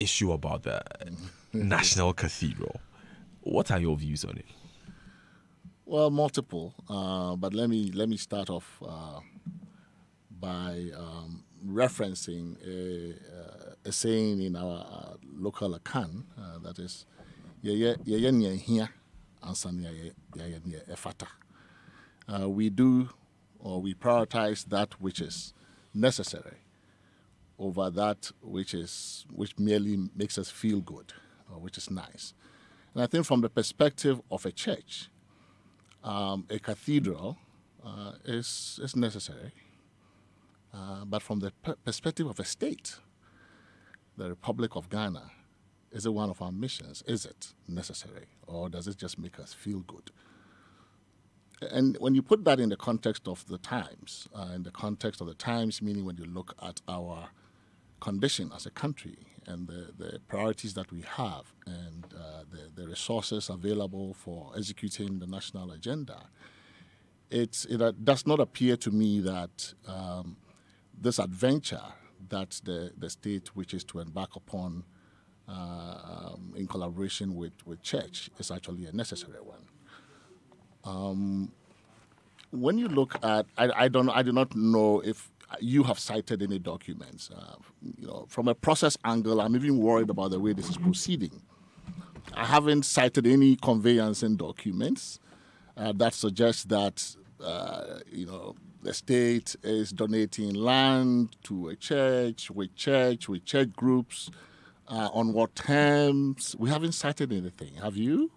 issue about the National Cathedral. What are your views on it? Well, multiple, but let me start off by referencing a saying in our local Akan that is, we do, or we prioritize that which is necessary over that which merely makes us feel good or which is nice. And I think from the perspective of a church, a cathedral is necessary. But from the perspective of a state, the Republic of Ghana, is it one of our missions? Is it necessary? Or does it just make us feel good? And when you put that in the context of the times, meaning when you look at our condition as a country and the priorities that we have and the resources available for executing the national agenda, it does not appear to me that this adventure that the state wishes to embark upon in collaboration with church is actually a necessary one. When you look at, I do not know if you have cited any documents. From a process angle, I'm even worried about the way this is proceeding. I haven't cited any conveyancing documents that suggest that the state is donating land to a church with church groups on what terms. We haven't cited anything. Have you?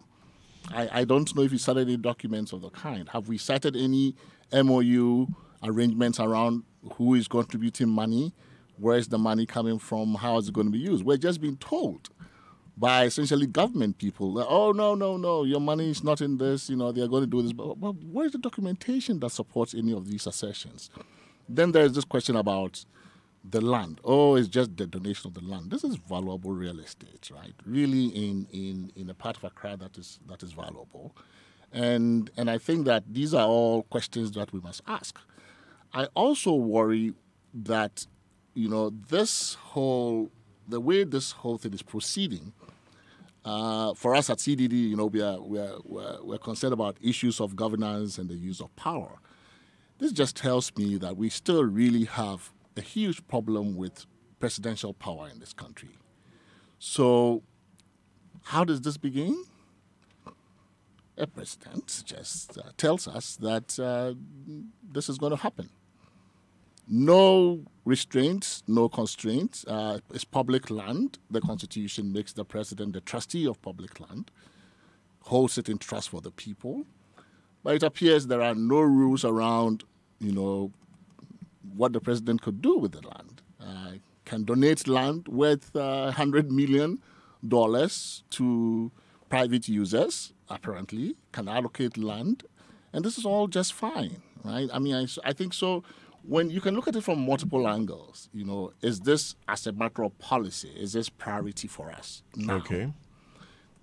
I don't know if you cited any documents of the kind. Have we cited any MOU arrangements around who is contributing money, where is the money coming from, how is it going to be used? We're just being told by essentially government people that, oh, no, your money is not in this, they're going to do this. But where is the documentation that supports any of these assertions? Then there's this question about the land. Oh, it's just the donation of the land. This is valuable real estate, right? Really in a part of Accra that is valuable. And I think that these are all questions that we must ask. I also worry that, the way this whole thing is proceeding, for us at CDD, we're concerned about issues of governance and the use of power. This just tells me that we still really have a huge problem with presidential power in this country. So how does this begin? A president just tells us that this is going to happen. No restraints, no constraints. It's public land. The Constitution makes the president the trustee of public land, holds it in trust for the people. But it appears there are no rules around, what the president could do with the land. Can donate land worth $100 million to private users, apparently, can allocate land, and this is all just fine, right? I mean, I think so. When you can look at it from multiple angles, is this as a matter of policy? Is this priority for us now? Okay.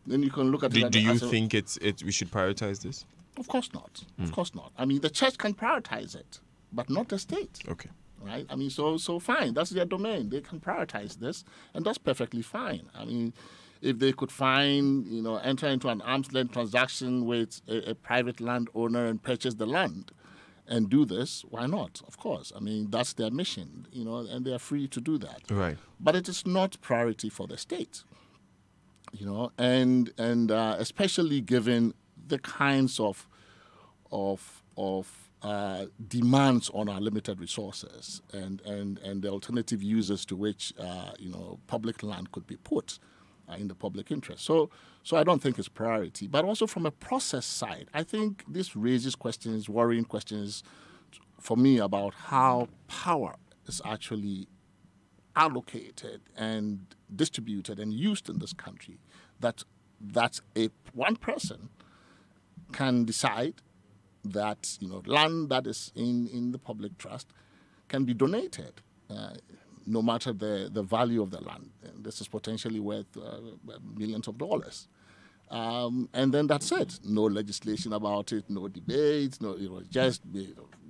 Then you can look at it. Do you think we should prioritize this? Of course not. Of course not. I mean, the church can prioritize it, but not the state. Okay. Right? I mean, so fine. That's their domain. They can prioritize this, and that's perfectly fine. I mean, if they could enter into an arm's length transaction with a private landowner and purchase the land and do this, why not? Of course. I mean, that's their mission, and they are free to do that. Right. But it is not priority for the state, and especially given the kinds of demands on our limited resources and the alternative uses to which public land could be put in the public interest. So I don't think it's priority. But also from a process side, I think this raises worrying questions for me about how power is actually allocated and distributed and used in this country. That one person can decide that land that is in the public trust can be donated, no matter the value of the land. And this is potentially worth millions of dollars. And then that's it. No legislation about it, no debates, just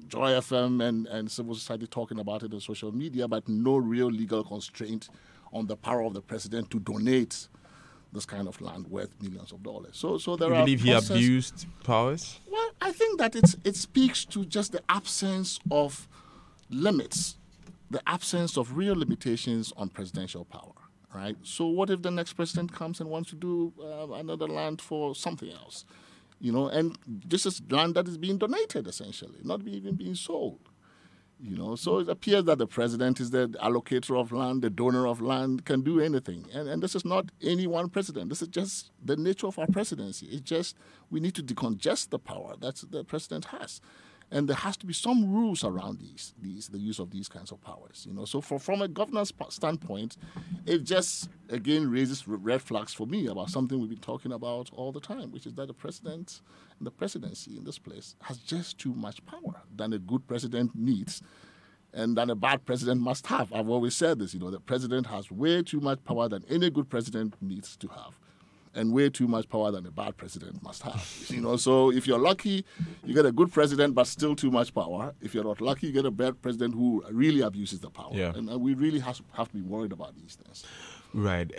Joy FM and civil society talking about it on social media, but no real legal constraint on the power of the president to donate this kind of land worth millions of dollars. So there You are believe he abused powers? Well, I think that it speaks to just the absence of limits, the absence of real limitations on presidential power, right? So what if the next president comes and wants to do another land for something else? You know, and this is land that is being donated, essentially, not even being sold. You know, so it appears that the president is the allocator of land, the donor of land, can do anything. And this is not any one president. This is just the nature of our presidency. It's just we need to decongest the power that the president has. And there has to be some rules around the use of these kinds of powers. You know, so from a governance standpoint, it just again raises red flags for me about something we've been talking about all the time, which is that the president and the presidency in this place has just too much power than a good president needs, and than a bad president must have. I've always said this. You know, the president has way too much power than any good president needs to have, and way too much power than a bad president must have. You know, so if you're lucky, you get a good president but still too much power. If you're not lucky, you get a bad president who really abuses the power. Yeah. And we really have to be worried about these things. Right.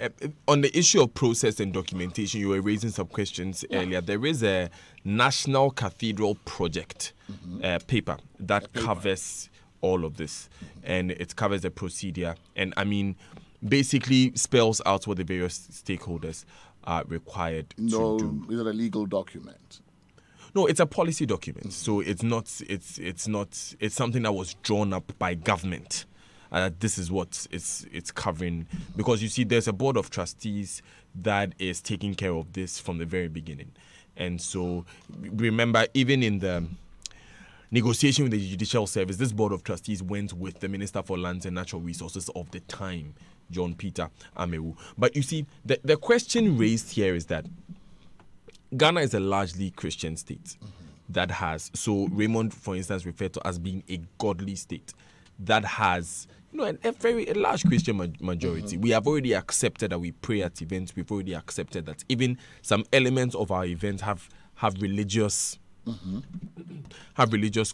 On the issue of process and documentation, you were raising some questions earlier. There is a National Cathedral Project paper that covers all of this, and it covers the procedure, and I mean, basically spells out what the various stakeholders are required to do. Is it a legal document? No, it's a policy document. So it's something that was drawn up by government. This is what it's covering, because you see there's a board of trustees that is taking care of this from the very beginning. And so remember, even in the negotiation with the Judicial Service, this board of trustees went with the Minister for Lands and Natural Resources of the time, John Peter Amewu. But you see, the question raised here is that Ghana is a largely Christian state that has, so Raymond, for instance, referred to as being a godly state that has, you know, a large Christian majority. We have already accepted that we pray at events. We've already accepted that even some elements of our events have religious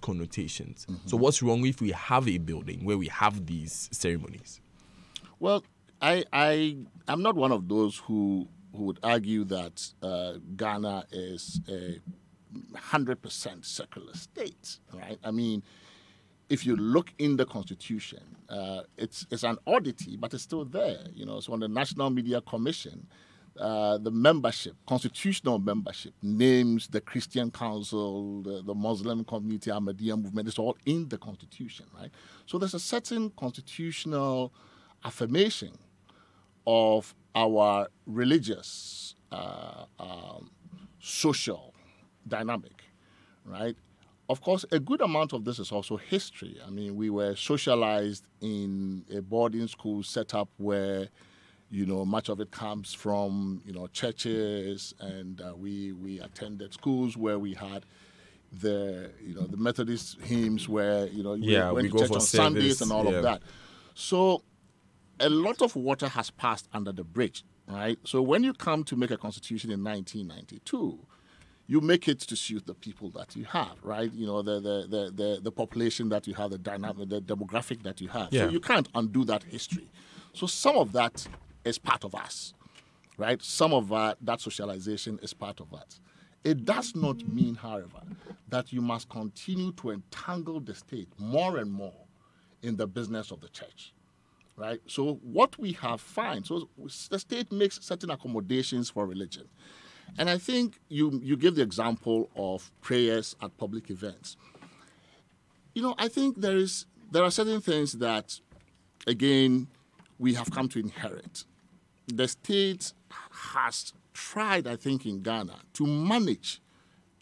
connotations. So what's wrong if we have a building where we have these ceremonies? Well, I'm not one of those who would argue that Ghana is a 100% secular state, right? I mean, if you look in the Constitution, it's an oddity, but it's still there. You know, so on the National Media Commission, the membership, constitutional membership, names the Christian Council, the Muslim community, Ahmadiyya movement. It's all in the Constitution, right? So there's a certain constitutional affirmation of our religious, social dynamic, right? Of course, a good amount of this is also history. I mean, we were socialized in a boarding school setup where, you know, much of it comes from, you know, churches, and we attended schools where we had the Methodist hymns where, you know, we went to church on Sundays and all of that. So a lot of water has passed under the bridge, right? So when you come to make a constitution in 1992, you make it to suit the people that you have, right? You know, the population that you have, the dynamic, the demographic that you have. Yeah. So you can't undo that history. So some of that is part of us, right? Some of that socialization is part of us. It does not mean, however, that you must continue to entangle the state more and more in the business of the church, right? So what we have found, so the state makes certain accommodations for religion. And I think you give the example of prayers at public events. You know, I think there are certain things that, again, we have come to inherit. The state has tried, I think, in Ghana to manage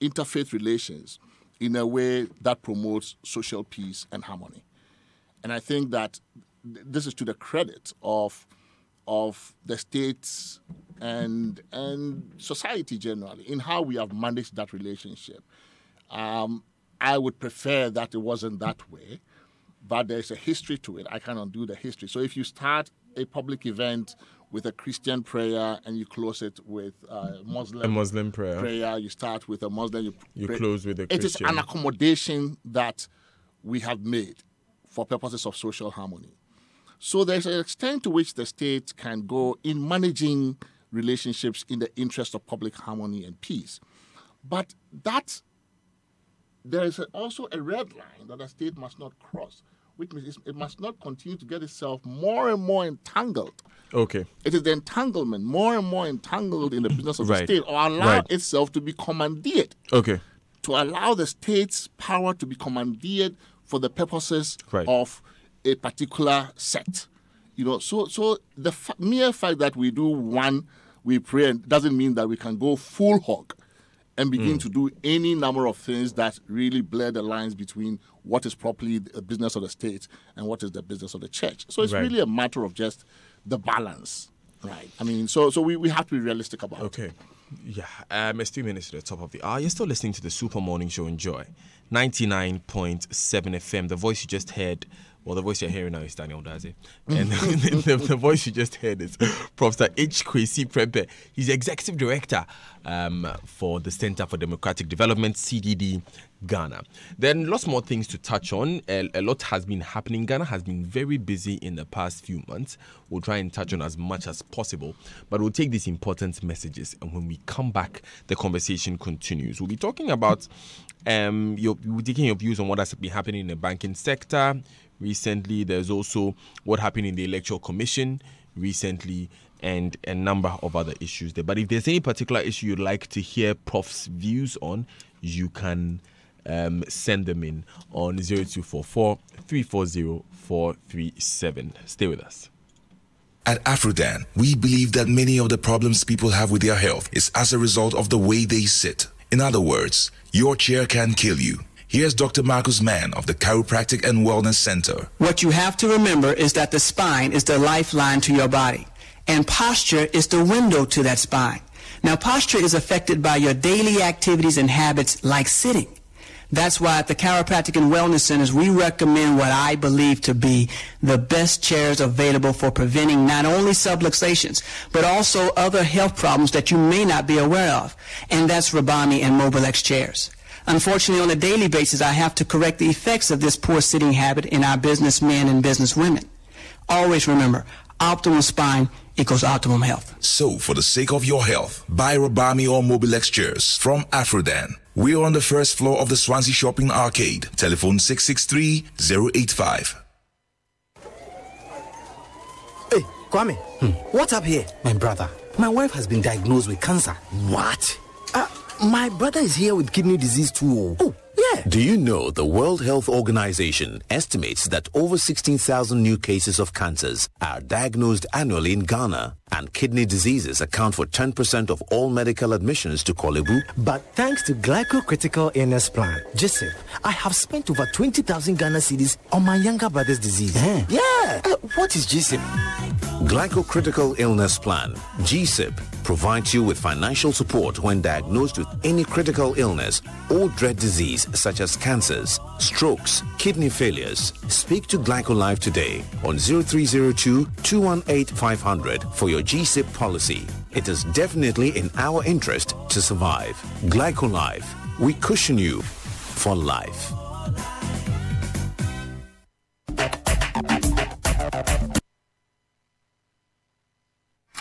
interfaith relations in a way that promotes social peace and harmony. And I think that this is to the credit of the states and society generally in how we have managed that relationship. I would prefer that it wasn't that way, but there's a history to it. I cannot do the history. So if you start a public event with a Christian prayer and you close it with a Muslim prayer, you start with a Muslim, you close with a Christian. It is an accommodation that we have made for purposes of social harmony. So there's an extent to which the state can go in managing relationships in the interest of public harmony and peace. But there is also a red line that the state must not cross, which means it must not continue to get itself more and more entangled. Okay. It is the entanglement, more and more entangled in the business of the state, or allow itself to be commandeered. Okay. To allow the state's power to be commandeered for the purposes of a particular sect. So the mere fact that we do one, we pray, doesn't mean that we can go full hog and begin to do any number of things that really blur the lines between what is properly the business of the state and what is the business of the church. So it's really a matter of just the balance, right? I mean, so we have to be realistic about it. Okay. Yeah. It's 2 minutes to the top of the hour. You're still listening to the Super Morning Show on Joy 99.7 FM. The voice you just heard, well, the voice you're hearing now is Daniel Daze. And the voice you just heard is Professor H. Kwesi Prempeh. He's Executive Director for the Center for Democratic Development, CDD, Ghana. Then lots more things to touch on. A lot has been happening. Ghana has been very busy in the past few months. We'll try and touch on as much as possible, but we'll take these important messages, and when we come back, the conversation continues. We'll be talking about we'll be taking your views on what has been happening in the banking sector recently. There's also what happened in the Electoral Commission recently, and a number of other issues there. But if there's any particular issue you'd like to hear Prof's views on, you can send them in on 0244 340 437. Stay with us. At Afrodan, we believe that many of the problems people have with their health is as a result of the way they sit. In other words, your chair can kill you. Here's Dr. Marcus Mann of the Chiropractic and Wellness Center. What you have to remember is that the spine is the lifeline to your body, and posture is the window to that spine. Now, posture is affected by your daily activities and habits like sitting. That's why at the Chiropractic and Wellness Centers, we recommend what I believe to be the best chairs available for preventing not only subluxations, but also other health problems that you may not be aware of. And that's Rabami and Mobilex chairs. Unfortunately, on a daily basis, I have to correct the effects of this poor sitting habit in our businessmen and businesswomen. Always remember, optimal spine equals optimum health. So, for the sake of your health, buy Rabami or Mobilex chairs from Afrodan. We are on the first floor of the Swansea Shopping Arcade. Telephone 663-085. Hey, Kwame, what's up here? My brother, my wife has been diagnosed with cancer. What? My brother is here with kidney disease too. Oh, yeah. Do you know the World Health Organization estimates that over 16,000 new cases of cancers are diagnosed annually in Ghana, and kidney diseases account for 10% of all medical admissions to Korle Bu? But thanks to Glyco-Critical Illness Plan, GSIP, I have spent over 20,000 Ghana cedis on my younger brother's disease. Yeah. What is GSIP? Glyco-Critical Illness Plan, GSIP, provides you with financial support when diagnosed with any critical illness or dread disease such as cancers, strokes, kidney failures. Speak to GlycoLife today on 0302-218-500 for your GSIP policy. It is definitely in our interest to survive. GlycoLife, we cushion you for life.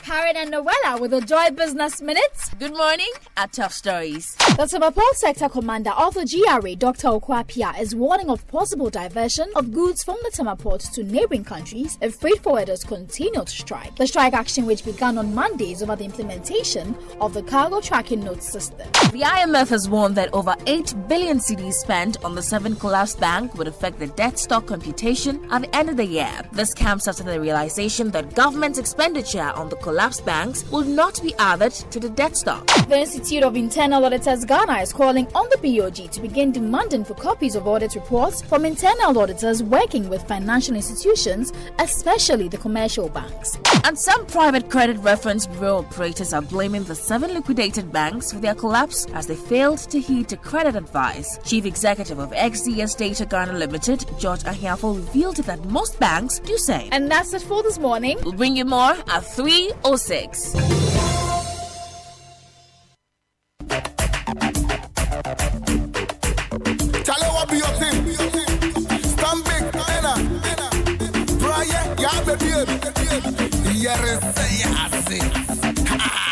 Karen and Noella with the Joy Business Minutes. Good morning at Tough Stories. The Timapol Sector Commander of the GRA, Dr. Okwapia, is warning of possible diversion of goods from the Timaport to neighboring countries if freight forwarders continue to strike. The strike action, which began on Monday, is over the implementation of the cargo tracking note system. The IMF has warned that over 8 billion cedis spent on the 7 collapsed bank would affect the debt stock computation at the end of the year. This comes after the realization that government expenditure on the collapsed banks will not be added to the debt stock. The Institute of Internal Auditors Ghana is calling on the BOG to begin demanding for copies of audit reports from internal auditors working with financial institutions, especially the commercial banks. And some private credit reference bureau operators are blaming the 7 liquidated banks for their collapse as they failed to heed the credit advice. Chief Executive of XDS Data Ghana Limited, George Ahiafo, revealed that most banks do same. And that's it for this morning. We'll bring you more at 3:06. Stand big, Brian,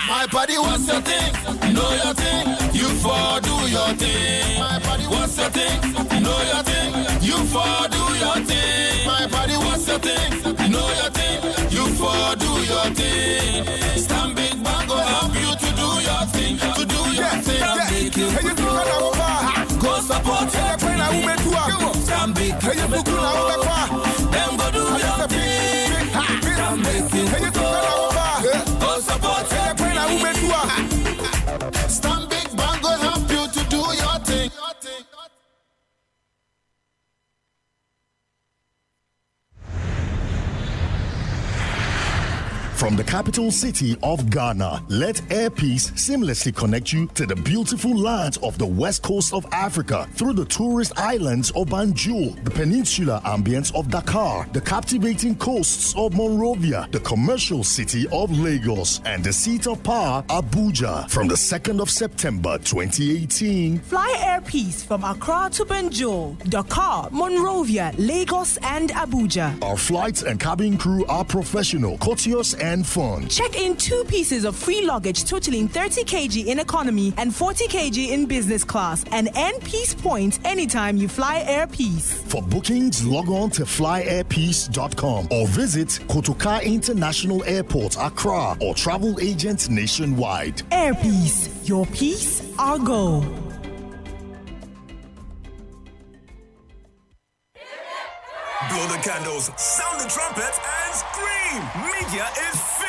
My body, what's your thing? Know your thing. You for do your thing. My body, what's your thing? Know your thing. You for do your thing. My body, what's your thing? Know your thing. You for do your thing. Stand big bang go help you to do your thing. To do your thing. Go support your thing. Stand big. Them go do your thing. Stand big. Go support your thing. Stand big bang go help you to do your thing. From the capital city of Ghana, let Airpeace seamlessly connect you to the beautiful lands of the west coast of Africa through the tourist islands of Banjul, the peninsular ambience of Dakar, the captivating coasts of Monrovia, the commercial city of Lagos, and the seat of power, Abuja. From the 2nd of September 2018, fly Airpeace from Accra to Banjul, Dakar, Monrovia, Lagos, and Abuja. Our flights and cabin crew are professional, courteous, and fun. Check in 2 pieces of free luggage totaling 30 kg in economy and 40 kg in business class and earn Peace points anytime you fly Airpeace. For bookings, log on to flyairpeace.com or visit Kotoka International Airport, Accra, or travel agents nationwide. Airpeace, your peace, our goal. Blow the candles, sound the trumpet, and scream! Media is 50!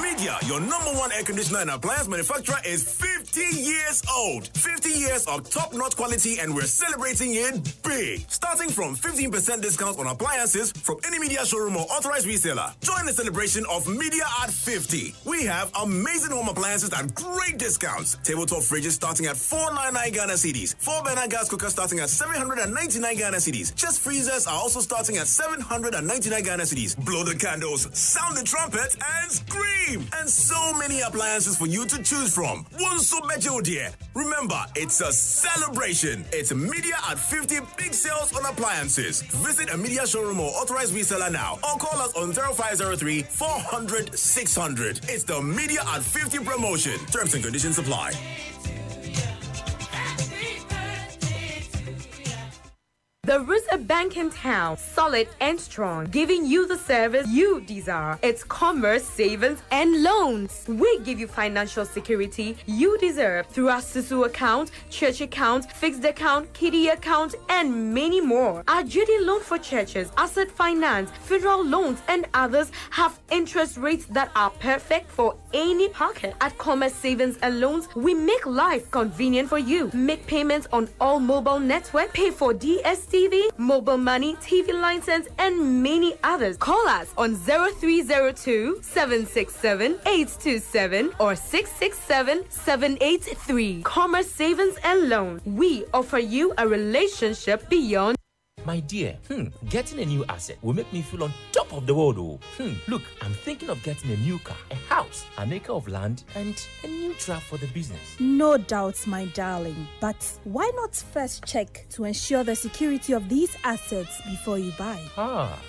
Media, your #1 air conditioner and appliance manufacturer, is 50 years old. 50 years of top-notch quality, and we're celebrating it big. Starting from 15% discount on appliances from any Media showroom or authorized reseller. Join the celebration of Media at 50. We have amazing home appliances at great discounts. Tabletop fridges starting at 499 Ghana cedis. 4-burner gas cookers starting at 799 Ghana cedis. Chest freezers are also starting at 799 Ghana cedis. Blow the candles, sound the trumpet, and scream! And so many appliances for you to choose from. One so better, dear. Remember, it's a celebration. It's Media at 50 big sales on appliances. Visit a Media showroom or authorized reseller now, or call us on 0503 400 600. It's the Media at 50 promotion. Terms and conditions apply. There is a bank in town, solid and strong, giving you the service you desire. It's Commerce Savings and Loans. We give you financial security you deserve through our Susu account, church account, fixed account, kiddie account, and many more. Our GD loan for churches, asset finance, federal loans, and others have interest rates that are perfect for any pocket. At Commerce Savings and Loans, we make life convenient for you. Make payments on all mobile network, pay for DSTV, mobile money, TV license, and many others. Call us on 0302 767 827 or 667 783. Commerce Savings and Loan. We offer you a relationship beyond. My dear, getting a new asset will make me feel on top of the world. Look, I'm thinking of getting a new car, a house, an acre of land, and a new truck for the business. No doubts, my darling. But why not first check to ensure the security of these assets before you buy?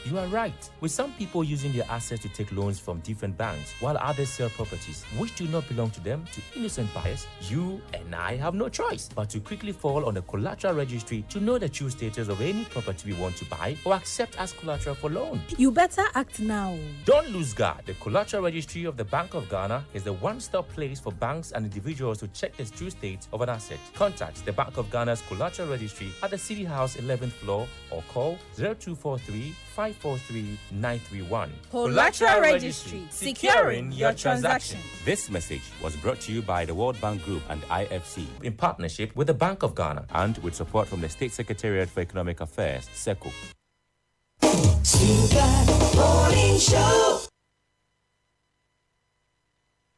You are right. With some people using their assets to take loans from different banks, while others sell properties which do not belong to them to innocent buyers, you and I have no choice but to quickly fall on the collateral registry to know the true status of any property we want to buy or accept as collateral for loan. You better act now. Don't lose guard. The Collateral Registry of the Bank of Ghana is the one-stop place for banks and individuals to check the true state of an asset. Contact the Bank of Ghana's Collateral Registry at the City House 11th floor or call 0243 543 931. Collateral Registry, securing your transaction. This message was brought to you by the World Bank Group and IFC in partnership with the Bank of Ghana and with support from the State Secretariat for Economic Affairs, SECO.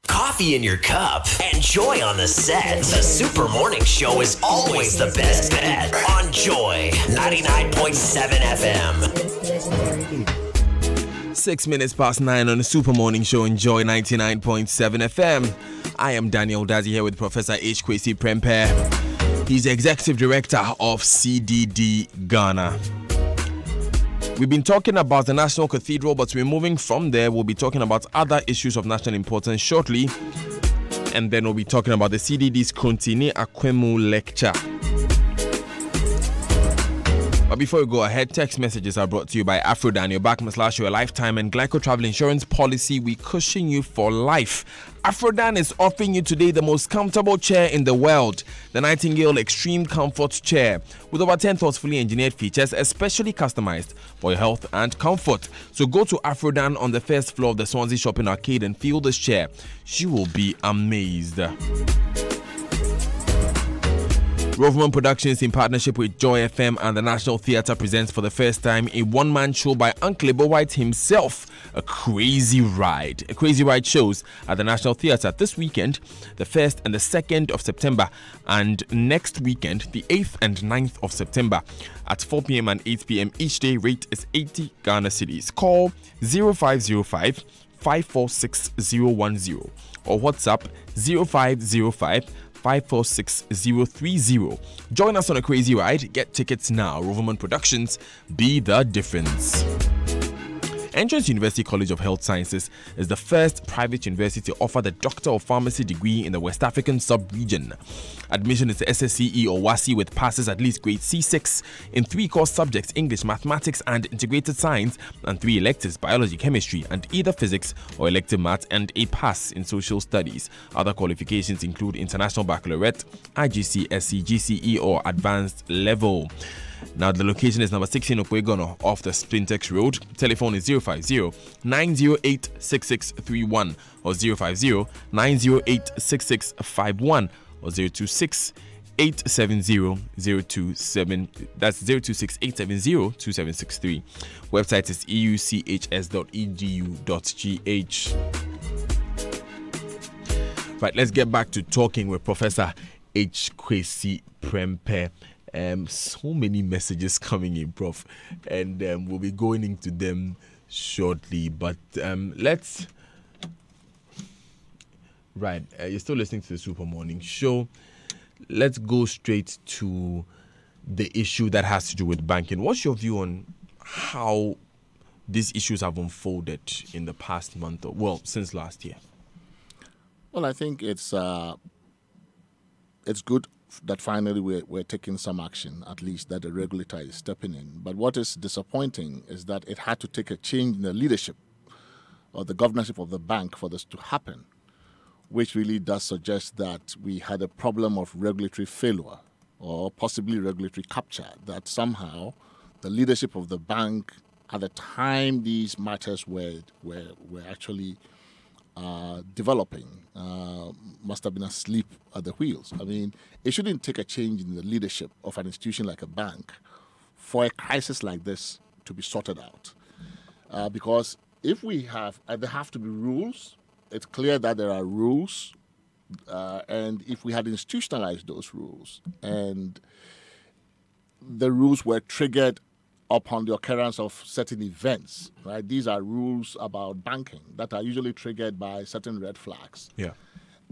Coffee in your cup and joy on the set. The Super Morning Show is always the best bet on Joy 99.7 FM. 6 minutes past 9 on the Super Morning Show on Joy 99.7 FM. I am Daniel Dazi here with Professor H. Kwesi Prempeh. He's the Executive Director of CDD Ghana. We've been talking about the National Cathedral, but we're moving from there. We'll be talking about other issues of national importance shortly. And then we'll be talking about the CDD's Kontini Akwemu lecture. But before we go ahead, text messages are brought to you by Afrodan. Your back must last you a lifetime, and Glyco Travel Insurance Policy, we cushion you for life. Afrodan is offering you today the most comfortable chair in the world, the Nightingale Extreme Comfort Chair, with over 10 thoughtfully engineered features, especially customized for your health and comfort. So go to Afrodan on the first floor of the Swansea Shopping Arcade and feel this chair. You will be amazed. Roverman Productions, in partnership with Joy FM and the National Theatre, presents for the first time a one-man show by Uncle Ebo White himself, A Crazy Ride. A Crazy Ride shows at the National Theatre this weekend, the 1st and the 2nd of September, and next weekend, the 8th and 9th of September, at 4 p.m. and 8 p.m. each day. Rate is 80 Ghana cedis. Call 0505 546 010 or WhatsApp 0505 546 030. Join us on A Crazy Ride. Get tickets now. Roverman Productions, be the difference. Entrance University College of Health Sciences is the first private university to offer the Doctor of Pharmacy degree in the West African sub-region. Admission is SSCE or WASI with passes at least grade C6 in 3 core subjects: English, Mathematics and Integrated Science, and 3 electives: Biology, Chemistry and either Physics or elective Maths, and a pass in Social Studies. Other qualifications include International Baccalaureate, IGC, SC, GCE or Advanced Level. Now, the location is number 16 Okwegono off the Sprintex Road. Telephone is 050-908-6631 or 050-908-6651 or 026-870-027. That's 026-870-2763. Website is euchs.edu.gh. Right, let's get back to talking with Professor H. Kwesi Prempeh. So many messages coming in, Prof, and we'll be going into them shortly. But let's. Right, you're still listening to the Super Morning Show. Let's go straight to the issue that has to do with banking. What's your view on how these issues have unfolded in the past month, or since last year? Well, I think it's good that finally we're taking some action, at least that the regulator is stepping in. But what is disappointing is that it had to take a change in the leadership or the governorship of the bank for this to happen, which really does suggest that we had a problem of regulatory failure or possibly regulatory capture, that somehow the leadership of the bank at the time these matters were actually developing must have been asleep at the wheels. I mean, it shouldn't take a change in the leadership of an institution like a bank for a crisis like this to be sorted out. Because if we have, there have to be rules. It's clear that there are rules. And if we had institutionalized those rules and the rules were triggered upon the occurrence of certain events, right? These are rules about banking that are usually triggered by certain red flags. Yeah.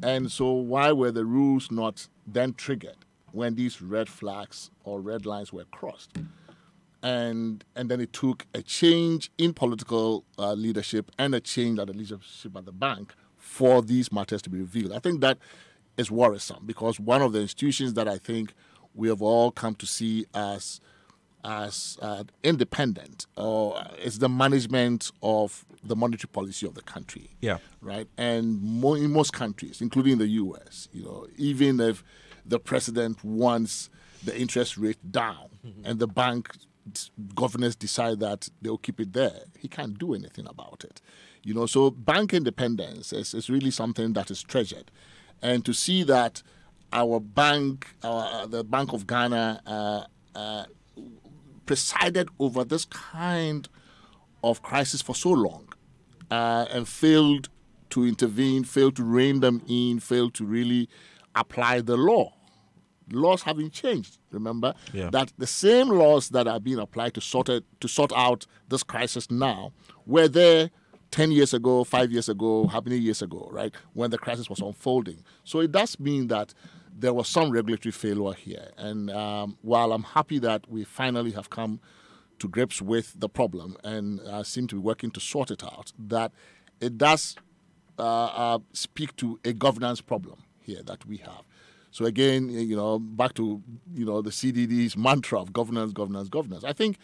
And so why were the rules not then triggered when these red flags or red lines were crossed? And then it took a change in political leadership and a change at the leadership at the bank for these matters to be revealed. I think that is worrisome because one of the institutions that I think we have all come to see as independent is the management of the monetary policy of the country. Yeah. Right. And in most countries, including the U.S., even if the president wants the interest rate down and the bank governors decide that they'll keep it there, he can't do anything about it. So bank independence is really something that is treasured. And to see that our bank, the Bank of Ghana, presided over this kind of crisis for so long and failed to intervene, failed to rein them in, failed to really apply the law. Laws haven't changed, remember? Yeah. That the same laws that are being applied to sort out this crisis now were there 10 years ago, 5 years ago, how many years ago, right, when the crisis was unfolding. So it does mean that there was some regulatory failure here. And while I'm happy that we finally have come to grips with the problem and seem to be working to sort it out, that it does speak to a governance problem here that we have. So again, back to, the CDD's mantra of governance, governance, governance. I think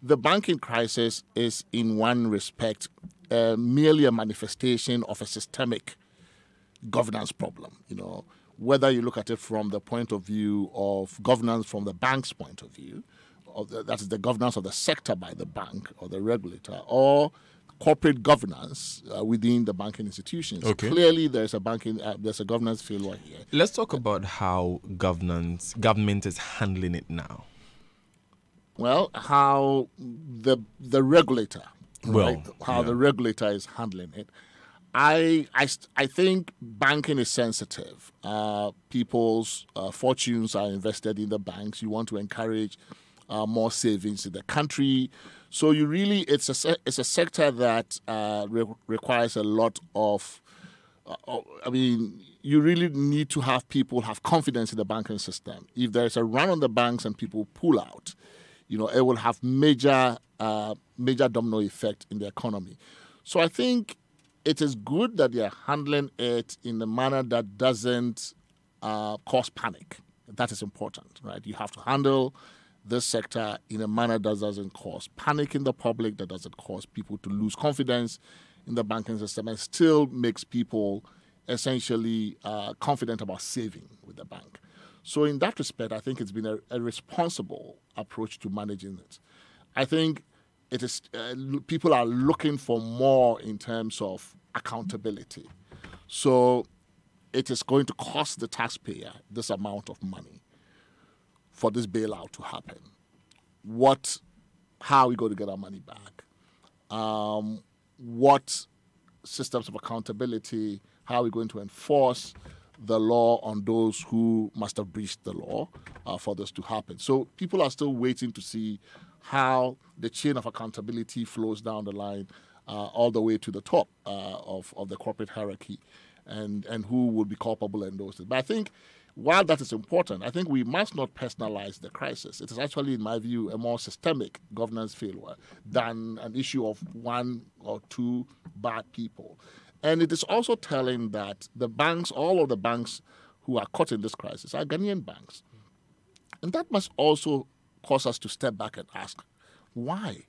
the banking crisis is, in one respect, merely a manifestation of a systemic governance problem. Whether you look at it from the point of view of governance from the bank's point of view, that is the governance of the sector by the bank or the regulator, or corporate governance within the banking institutions. Okay. Clearly, there's a governance failure here. Let's talk about how government is handling it now. Well, how the regulator, the regulator is handling it. I think banking is sensitive. People's fortunes are invested in the banks. You want to encourage more savings in the country. So it's a sector that requires a lot of. You really need to have people have confidence in the banking system. If there's a run on the banks and people pull out, it will have major domino effect in the economy. So I think it is good that they are handling it in a manner that doesn't cause panic. That is important, right? You have to handle this sector in a manner that doesn't cause panic in the public, that doesn't cause people to lose confidence in the banking system, and still makes people essentially confident about saving with the bank. So in that respect, I think it's been a responsible approach to managing it. I think it is people are looking for more in terms of accountability. So it is going to cost the taxpayer this amount of money for this bailout to happen. How are we going to get our money back? What systems of accountability? How are we going to enforce the law on those who must have breached the law for this to happen? So people are still waiting to see how the chain of accountability flows down the line all the way to the top of the corporate hierarchy and who will be culpable in those things. But I think while that is important, I think we must not personalize the crisis. It is actually, in my view, a more systemic governance failure than an issue of one or two bad people. And it is also telling that the banks, all of the banks who are caught in this crisis are Ghanaian banks. And that must also cause us to step back and ask, why?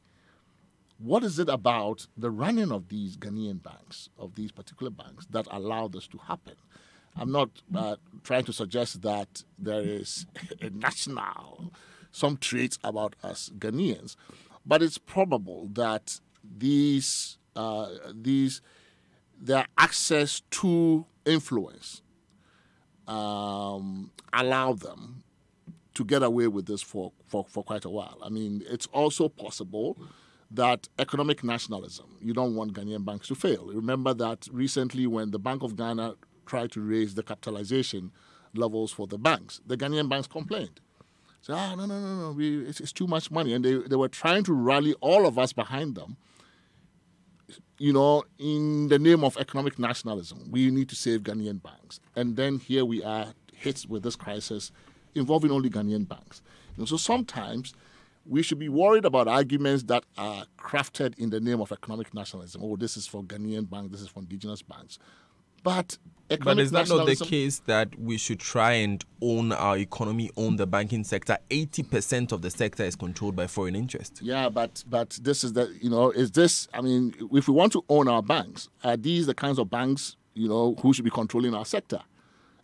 What is it about the running of these Ghanaian banks, of these particular banks, that allow this to happen? I'm not trying to suggest that there is some traits about us Ghanaians, but it's probable that their access to influence allow them to get away with this for quite a while. I mean, it's also possible that economic nationalism, you don't want Ghanaian banks to fail. Remember that recently when the Bank of Ghana tried to raise the capitalization levels for the banks, the Ghanaian banks complained. So, no, it's too much money. And they were trying to rally all of us behind them, in the name of economic nationalism. We need to save Ghanaian banks. And then here we are hit with this crisis involving only Ghanaian banks. So sometimes we should be worried about arguments that are crafted in the name of economic nationalism. Oh, this is for Ghanaian banks, this is for indigenous banks. But is that not the case that we should try and own our economy, own the banking sector? 80% of the sector is controlled by foreign interests. Yeah, but this is if we want to own our banks, are these the kinds of banks, who should be controlling our sector?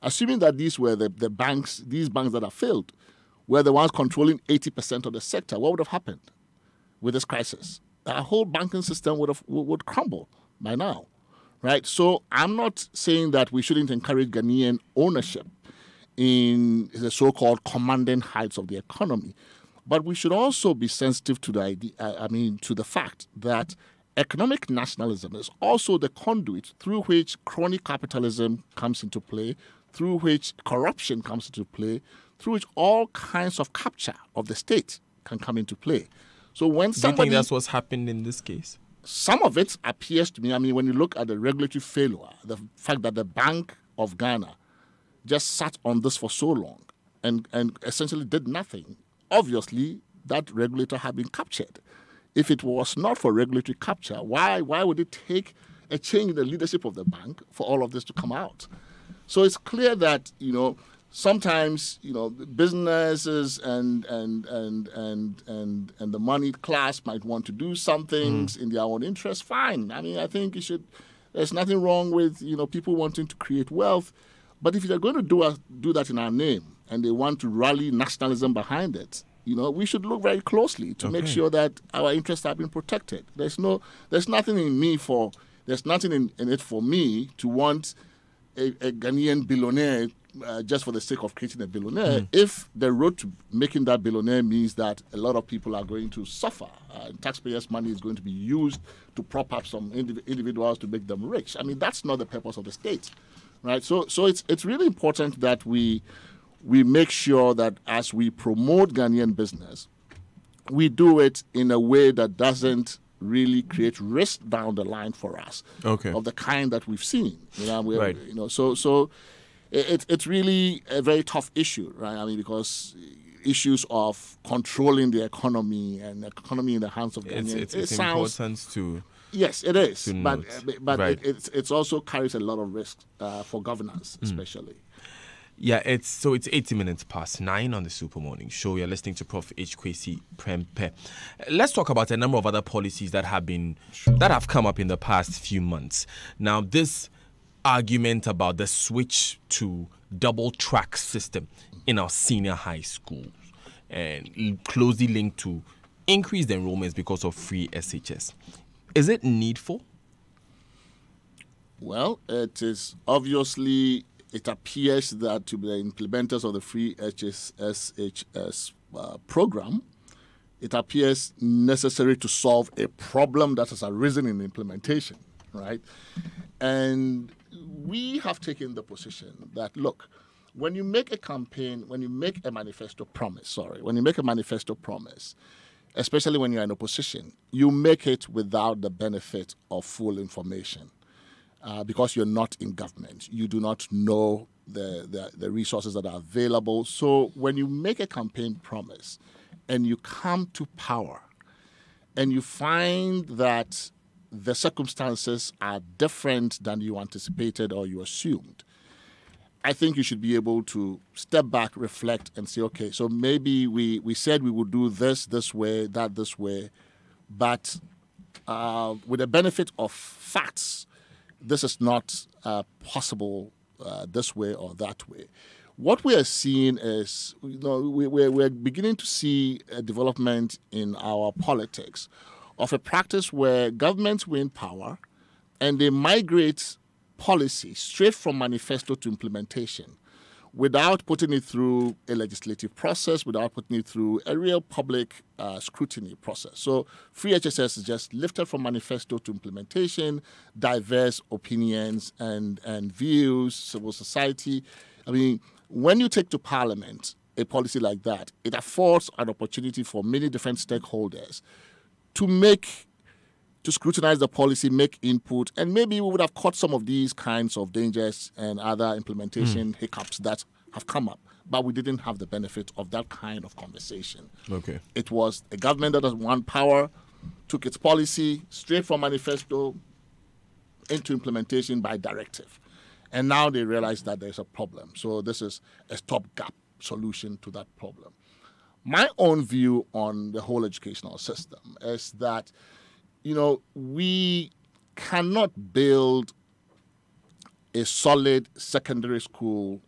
Assuming that these were these banks that have failed, were the ones controlling 80% of the sector, what would have happened with this crisis? Our whole banking system would crumble by now. Right, so I'm not saying that we shouldn't encourage Ghanaian ownership in the so-called commanding heights of the economy, but we should also be sensitive to to the fact that economic nationalism is also the conduit through which crony capitalism comes into play, through which corruption comes into play, through which all kinds of capture of the state can come into play. So when do you think that's what's happened in this case? Some of it appears to me, when you look at the regulatory failure, the fact that the Bank of Ghana just sat on this for so long and essentially did nothing, obviously that regulator had been captured. if it was not for regulatory capture, why would it take a change in the leadership of the bank for all of this to come out? So it's clear that, sometimes, businesses and the money class might want to do some things in their own interest. Fine. I mean, I think there's nothing wrong with, people wanting to create wealth. But if they're going to do that in our name and they want to rally nationalism behind it, we should look very closely to make sure that our interests have been protected. There's nothing in it for me to want a Ghanaian billionaire just for the sake of creating a billionaire, if the road to making that billionaire means that a lot of people are going to suffer, taxpayers' money is going to be used to prop up some individuals to make them rich. I mean, that's not the purpose of the state, right? So it's really important that we make sure that as we promote Ghanaian business, we do it in a way that doesn't really create risk down the line for us of the kind that we've seen. Right. So it's really a very tough issue, right? I mean, because issues of controlling the economy and the economy in the hands of Ghanaians. It's important to. Yes, it is, but right. it's also carries a lot of risk for governance, especially. Yeah, it's 80 minutes past 9 on the Super Morning Show. You're listening to Prof. H. Kwesi Prempeh. Let's talk about a number of other policies that have come up in the past few months. Now, this argument about the switch to double track system in our senior high schools and closely linked to increased enrollments because of free SHS. Is it needful? Well, it is obviously. It appears that to be the implementers of the free SHS program, it appears necessary to solve a problem that has arisen in implementation, right? And we have taken the position that, look, when you make a manifesto promise, especially when you're in opposition, you make it without the benefit of full information. Because you're not in government. You do not know the resources that are available. So when you make a campaign promise and you come to power and you find that the circumstances are different than you anticipated or you assumed, I think you should be able to step back, reflect, and say, okay, so maybe we said we would do this way, that this way, but with the benefit of facts, this is not possible this way or that way. What we are seeing is, we're beginning to see a development in our politics of a practice where governments win power and they migrate policy straight from manifesto to implementation without putting it through a legislative process, without putting it through a real public scrutiny process. So free HSS is just lifted from manifesto to implementation, diverse opinions and views, civil society. I mean, when you take to Parliament a policy like that, it affords an opportunity for many different stakeholders to scrutinize the policy, make input, and maybe we would have caught some of these kinds of dangers and other implementation hiccups that have come up. But we didn't have the benefit of that kind of conversation. Okay. It was a government that has won power, took its policy straight from manifesto into implementation by directive. And now they realize that there's a problem. So this is a stopgap solution to that problem. My own view on the whole educational system is that we cannot build a solid secondary school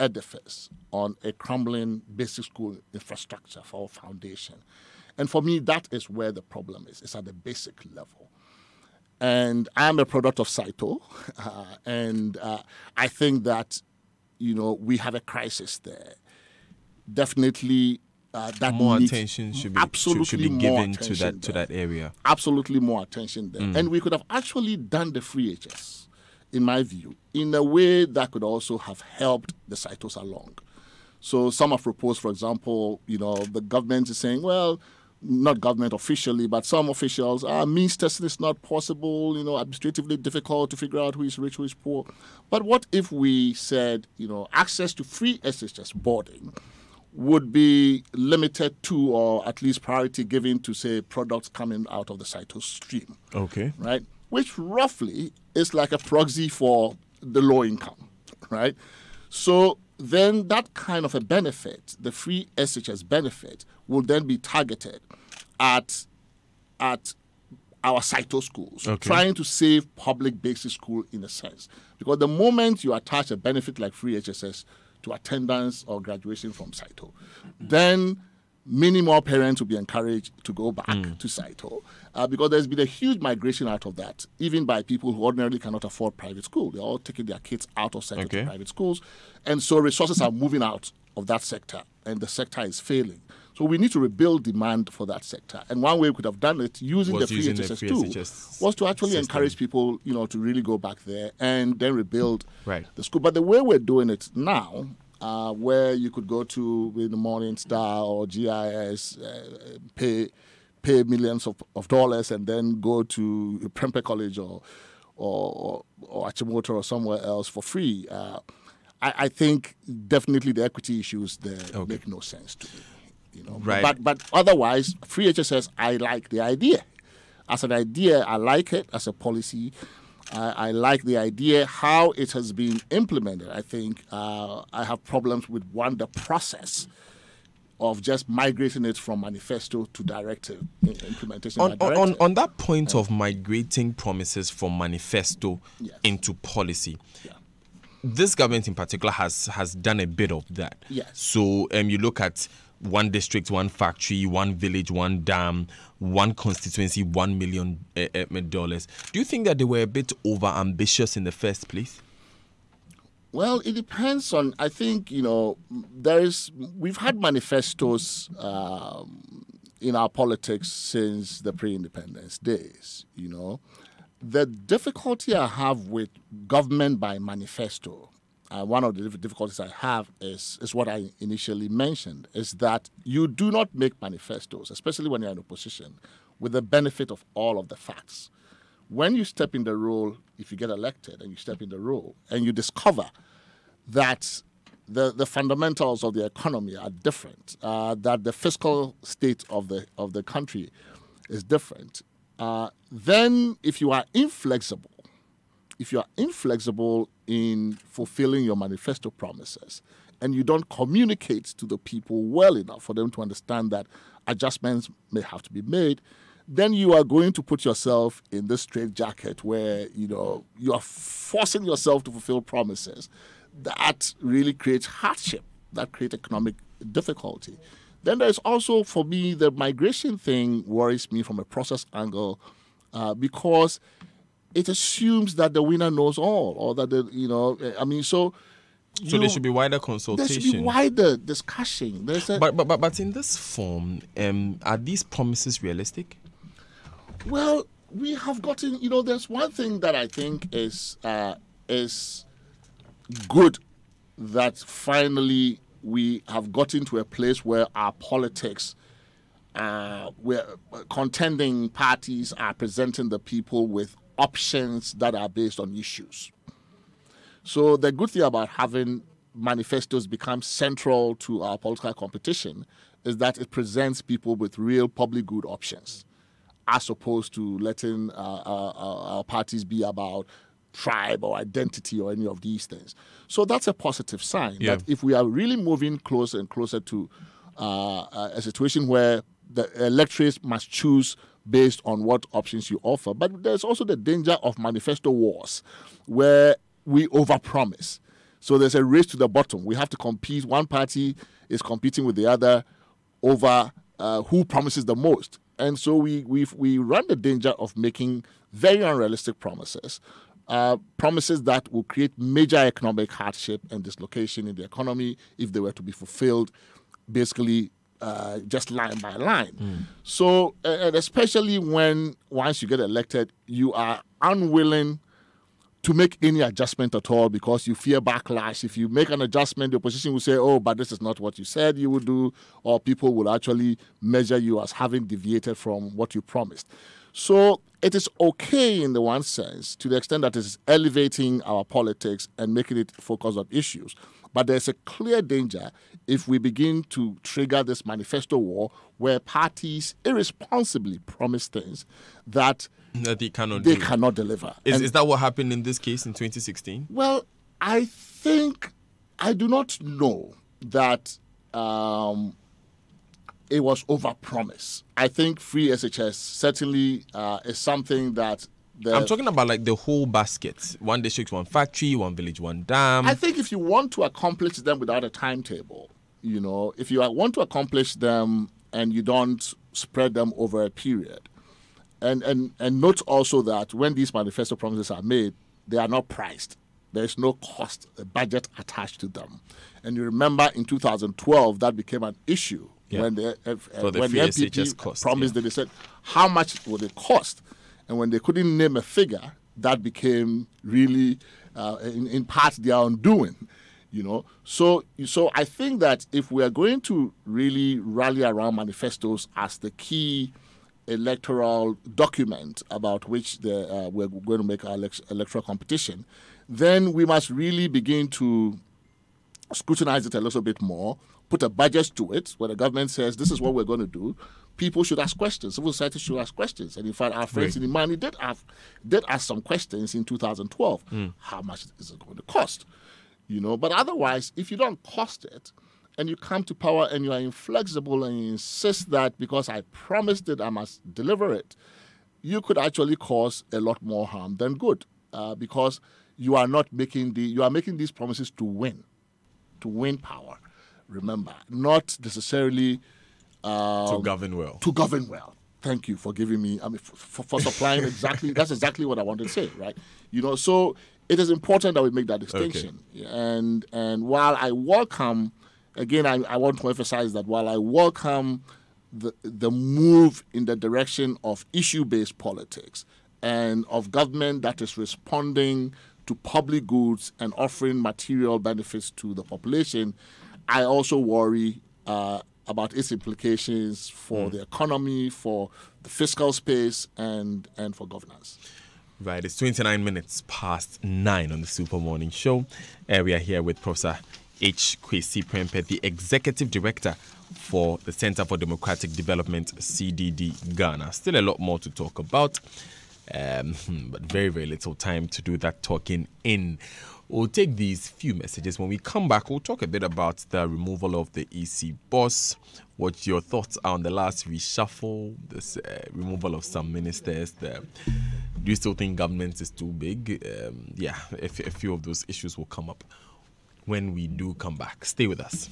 edifice on a crumbling basic school infrastructure for our foundation. And for me, that is where the problem is. It's at the basic level. And I'm a product of Saito, and I think that, we have a crisis there. Definitely, that more attention should be given to that area. Absolutely more attention there. And we could have actually done the free HS, in my view, in a way that could also have helped the Saitos along. So some have proposed, for example, the government is saying, well, not government officially, but some officials, means testing is not possible, administratively difficult to figure out who is rich, who is poor. But what if we said, access to free SHS boarding would be limited to, or at least priority given to, say, products coming out of the Saito stream. Okay. Right? Which roughly is like a proxy for the low income, right? So then that kind of a benefit, the free SHS benefit, will then be targeted at our Saito schools, trying to save public basic school in a sense. Because the moment you attach a benefit like free HSS to attendance or graduation from Saito, then many more parents will be encouraged to go back to Saito because there's been a huge migration out of that, even by people who ordinarily cannot afford private school. They're all taking their kids out of Saito to private schools. And so resources are moving out of that sector, and the sector is failing. So we need to rebuild demand for that sector. And one way we could have done it using the free HSS tool was to actually encourage people, to really go back there and then rebuild the school. But the way we're doing it now, where you could go to the Morning Star or GIS, pay millions of dollars, and then go to Prempeh College or Achimota or somewhere else for free. I think definitely the equity issues there make no sense to me. Right. But otherwise, free HSS, I like the idea. As an idea, I like it. As a policy, I like the idea. How it has been implemented, I think I have problems with, one, the process of just migrating it from manifesto to directive implementation. On that point of migrating promises from manifesto into policy, this government in particular has done a bit of that. Yes. So you look at one district, one factory, one village, one dam, one constituency, $1 million. Do you think that they were a bit over ambitious in the first place? Well, it depends on, I think, we've had manifestos in our politics since the pre-independence days, The difficulty I have with government by manifesto, one of the difficulties I have is what I initially mentioned, is that you do not make manifestos, especially when you're in opposition, with the benefit of all of the facts. When you step in the role, if you get elected and you step in the role and you discover that the fundamentals of the economy are different, that the fiscal state of the country is different, then if you are inflexible in fulfilling your manifesto promises and you don't communicate to the people well enough for them to understand that adjustments may have to be made, then you are going to put yourself in this straitjacket where, you are forcing yourself to fulfill promises that really creates hardship, that create economic difficulty. Then there's also, for me, the migration thing worries me from a process angle because it assumes that the winner knows all, or that So there should be wider consultation. There should be wider discussion. But in this form, are these promises realistic? Well, we have gotten. There's one thing that I think is good, that finally we have gotten to a place where our politics, where contending parties are presenting the people with options that are based on issues. So the good thing about having manifestos become central to our political competition is that it presents people with real public good options, as opposed to letting our parties be about tribe or identity or any of these things. So that's a positive sign, that if we are really moving closer and closer to a situation where the electorate must choose based on what options you offer. But there's also the danger of manifesto wars, where we overpromise. So there's a race to the bottom. We have to compete. One party is competing with the other over who promises the most. And so we run the danger of making very unrealistic promises, promises that will create major economic hardship and dislocation in the economy if they were to be fulfilled, basically just line by line. So, and especially when once you get elected, you are unwilling to make any adjustment at all because you fear backlash. If you make an adjustment, the opposition will say, oh, but this is not what you said you would do, or people will actually measure you as having deviated from what you promised. So it is okay in the one sense, to the extent that it is elevating our politics and making it focus on issues. But there's a clear danger if we begin to trigger this manifesto war where parties irresponsibly promise things that they cannot deliver. Is that what happened in this case in 2016? Well, I do not know that it was overpromise. I think free SHS certainly is something that I'm talking about like the whole basket. One district, one factory, one village, one dam. I think if you want to accomplish them without a timetable, if you want to accomplish them and you don't spread them over a period, and note also that when these manifesto promises are made, they are not priced. There is no cost, a budget attached to them. And you remember in 2012, that became an issue when the NPP promised that they said, how much would it cost? And when they couldn't name a figure, that became really, in part, their undoing. So I think that if we are going to really rally around manifestos as the key electoral document about which we're going to make our electoral competition, then we must really begin to scrutinize it a little bit more, put a budget to it, where the government says this is what we're going to do. People should ask questions. Civil society should ask questions. And in fact, our friends in Imani did ask some questions in 2012. How much is it going to cost? But otherwise, if you don't cost it and you come to power and you are inflexible and you insist that because I promised it, I must deliver it, you could actually cause a lot more harm than good because you are making these promises to win power. Remember, not necessarily to govern well. To govern well. Thank you for giving me. For supplying exactly. That's exactly what I wanted to say, right? So it is important that we make that distinction. Okay. And while I welcome, again, I want to emphasize that while I welcome the move in the direction of issue-based politics and of government that is responding to public goods and offering material benefits to the population, I also worry about its implications for the economy, for the fiscal space, and for governance. Right, it's 29 minutes past 9 on the Super Morning Show. We are here with Professor H. Kwesi Prempeh, the Executive Director for the Center for Democratic Development, CDD Ghana. Still a lot more to talk about, but very, very little time to do that talking in. We'll take these few messages. When we come back, we'll talk a bit about the removal of the EC boss, what your thoughts are on the last reshuffle, this removal of some ministers. Do you still think government is too big? A few of those issues will come up when we do come back. Stay with us.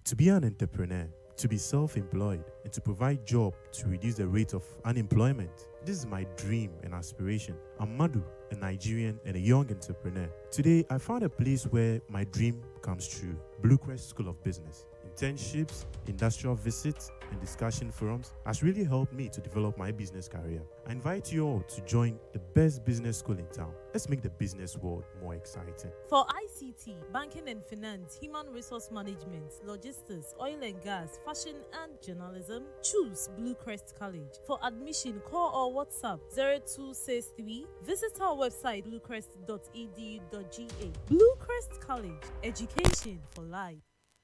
To be an entrepreneur, to be self-employed, and to provide job to reduce the rate of unemployment. This is my dream and aspiration. I'm Madu, a Nigerian and a young entrepreneur. Today, I found a place where my dream comes true. Bluecrest School of Business. Internships, industrial visits, and discussion forums has really helped me to develop my business career. I invite you all to join the best business school in town. Let's make the business world more exciting. For ICT, banking and finance, human resource management, logistics, oil and gas, fashion and journalism, choose Bluecrest College. For admission, call or WhatsApp 0263. Visit our website bluecrest.edu.ga. Bluecrest College, education for life.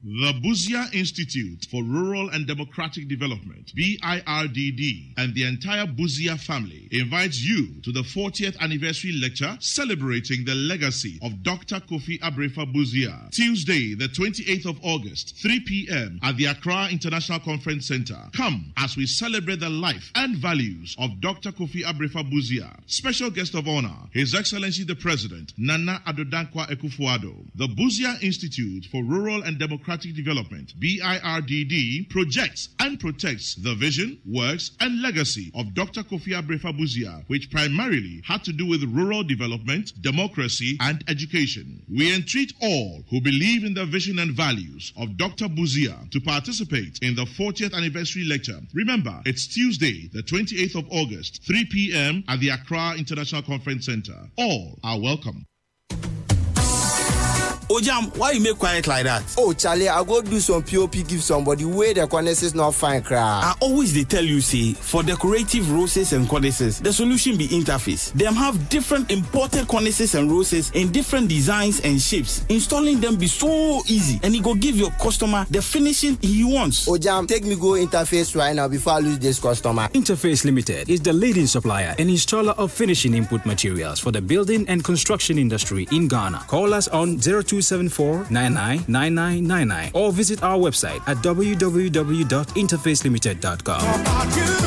The Buzia Institute for Rural and Democratic Development, BIRDD, and the entire Buzia family invites you to the 40th anniversary lecture celebrating the legacy of Dr. Kofi Abrefa Buzia. Tuesday, the 28th of August, 3 p.m. at the Accra International Conference Center. Come as we celebrate the life and values of Dr. Kofi Abrefa Buzia. Special guest of honor, His Excellency the President, Nana Addo Dankwa Akufo-Addo. The Buzia Institute for Rural and Democratic Development, BIRDD, projects and protects the vision, works, and legacy of Dr. Kofi Abrefa Buzia, which primarily had to do with rural development, democracy, and education. We entreat all who believe in the vision and values of Dr. Buzia to participate in the 40th anniversary lecture. Remember, it's Tuesday, the 28th of August, 3 p.m. at the Accra International Conference Center. All are welcome. Ojam, why you make quiet like that? Oh, Charlie, I go do some POP, give somebody where the cornice is not fine, crowd. I always they tell you, say, for decorative roses and cornices, the solution be interface. Them have different imported cornices and roses in different designs and shapes. Installing them be so easy, and it go give your customer the finishing he wants. Ojam, take me go Interface right now before I lose this customer. Interface Limited is the leading supplier and installer of finishing input materials for the building and construction industry in Ghana. Call us on 0274-999999 or visit our website at www.interfacelimited.com.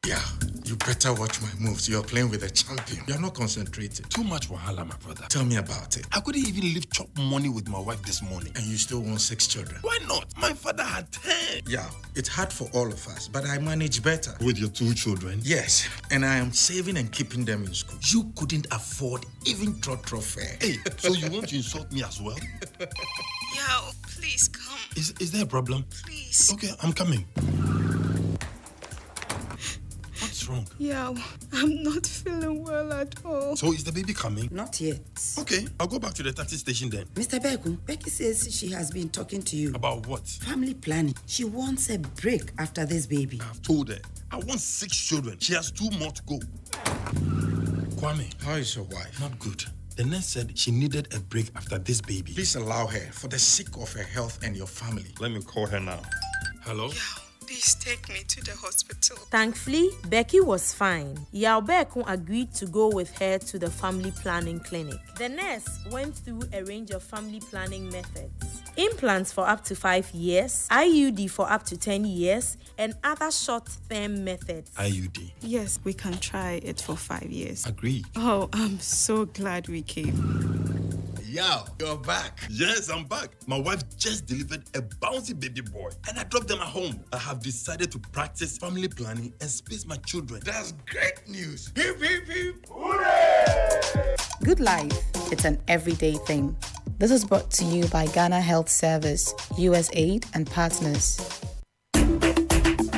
Yeah, you better watch my moves. You're playing with a champion. You're not concentrated. Too much wahala, my brother. Tell me about it. I couldn't even leave chop money with my wife this morning. And you still want 6 children. Why not? My father had 10. Yeah, it's hard for all of us, but I manage better. With your 2 children? Yes, and I am saving and keeping them in school. You couldn't afford even trotro fare. Hey, so you want to insult me as well? Yeah, please come. Is there a problem? Please. Okay, I'm coming. What's wrong? Yeah, I'm not feeling well at all. So is the baby coming? Not yet. Okay, I'll go back to the taxi station then. Mr. Beku, Becky says she has been talking to you. About what? Family planning. She wants a break after this baby. I've told her. I want 6 children. She has 2 more to go. Kwame, how is your wife? Not good. The nurse said she needed a break after this baby. Please allow her for the sake of her health and your family. Let me call her now. Hello? Yeah. Please take me to the hospital. Thankfully, Becky was fine. Yao Beku agreed to go with her to the family planning clinic. The nurse went through a range of family planning methods. Implants for up to 5 years, IUD for up to 10 years, and other short-term methods. IUD? Yes, we can try it for 5 years. Agreed. Oh, I'm so glad we came. Yo, you're back. Yes, I'm back. My wife just delivered a bouncy baby boy, and I dropped them at home. I have decided to practice family planning and space my children. That's great news. Hip, hip, hip. Hooray! Good life. It's an everyday thing. This is brought to you by Ghana Health Service, USAID, and partners.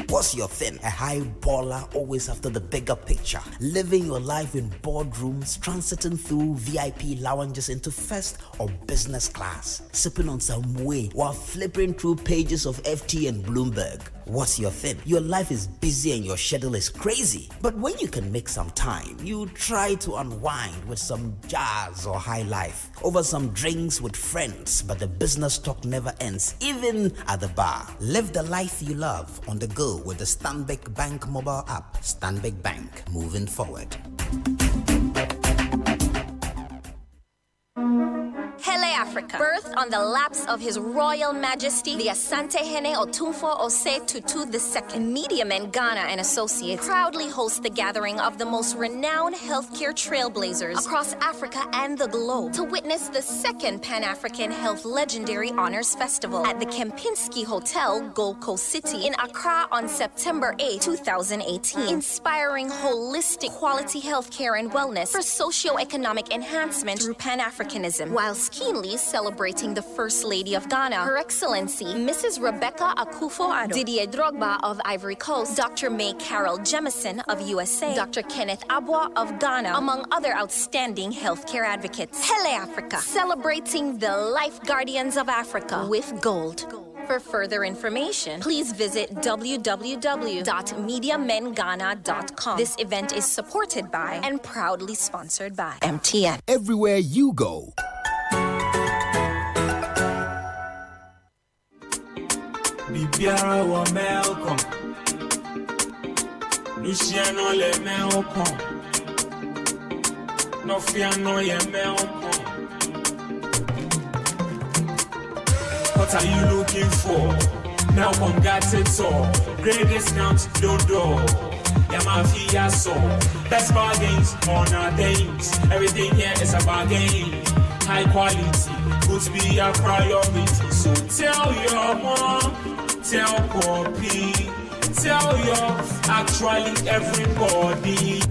What's your thing? A high baller, always after the bigger picture. Living your life in boardrooms, transiting through VIP lounges into first or business class. Sipping on some whey while flipping through pages of FT and Bloomberg. What's your thing? Your life is busy and your schedule is crazy. But when you can make some time, you try to unwind with some jazz or high life. Over some drinks with friends, but the business talk never ends, even at the bar. Live the life you love on the go with the Stanbic Bank mobile app. Stanbic Bank, moving forward. Hele Africa, birthed on the laps of His Royal Majesty, the Asante Hene Otumfuo Osei Tutu II, Media Men Ghana and Associates proudly host the gathering of the most renowned healthcare trailblazers across Africa and the globe to witness the 2nd Pan-African Health Legendary Honors Festival at the Kempinski Hotel, Gold Coast City in Accra on September 8, 2018, inspiring holistic quality healthcare and wellness for socio-economic enhancement through Pan-Africanism, whilst keenly celebrating the First Lady of Ghana, Her Excellency Mrs. Rebecca Akufo-Addo, Didier Drogba of Ivory Coast, Dr. May Carol Jemison of USA, Dr. Kenneth Abwa of Ghana, among other outstanding healthcare advocates. Hele Africa, celebrating the life guardians of Africa with gold. For further information, please visit www.mediamenghana.com. This event is supported by and proudly sponsored by MTN. Everywhere you go. Bibiara wa melcom Luciano le melcom Nofiano ye melcom. What are you looking for? Melcom got it all. Great discounts, don't do. Yamafia so. Best bargains on our days. Everything here is a bargain. High quality, goods be a priority. So tell your mom, tell Poppy, tell your actually everybody.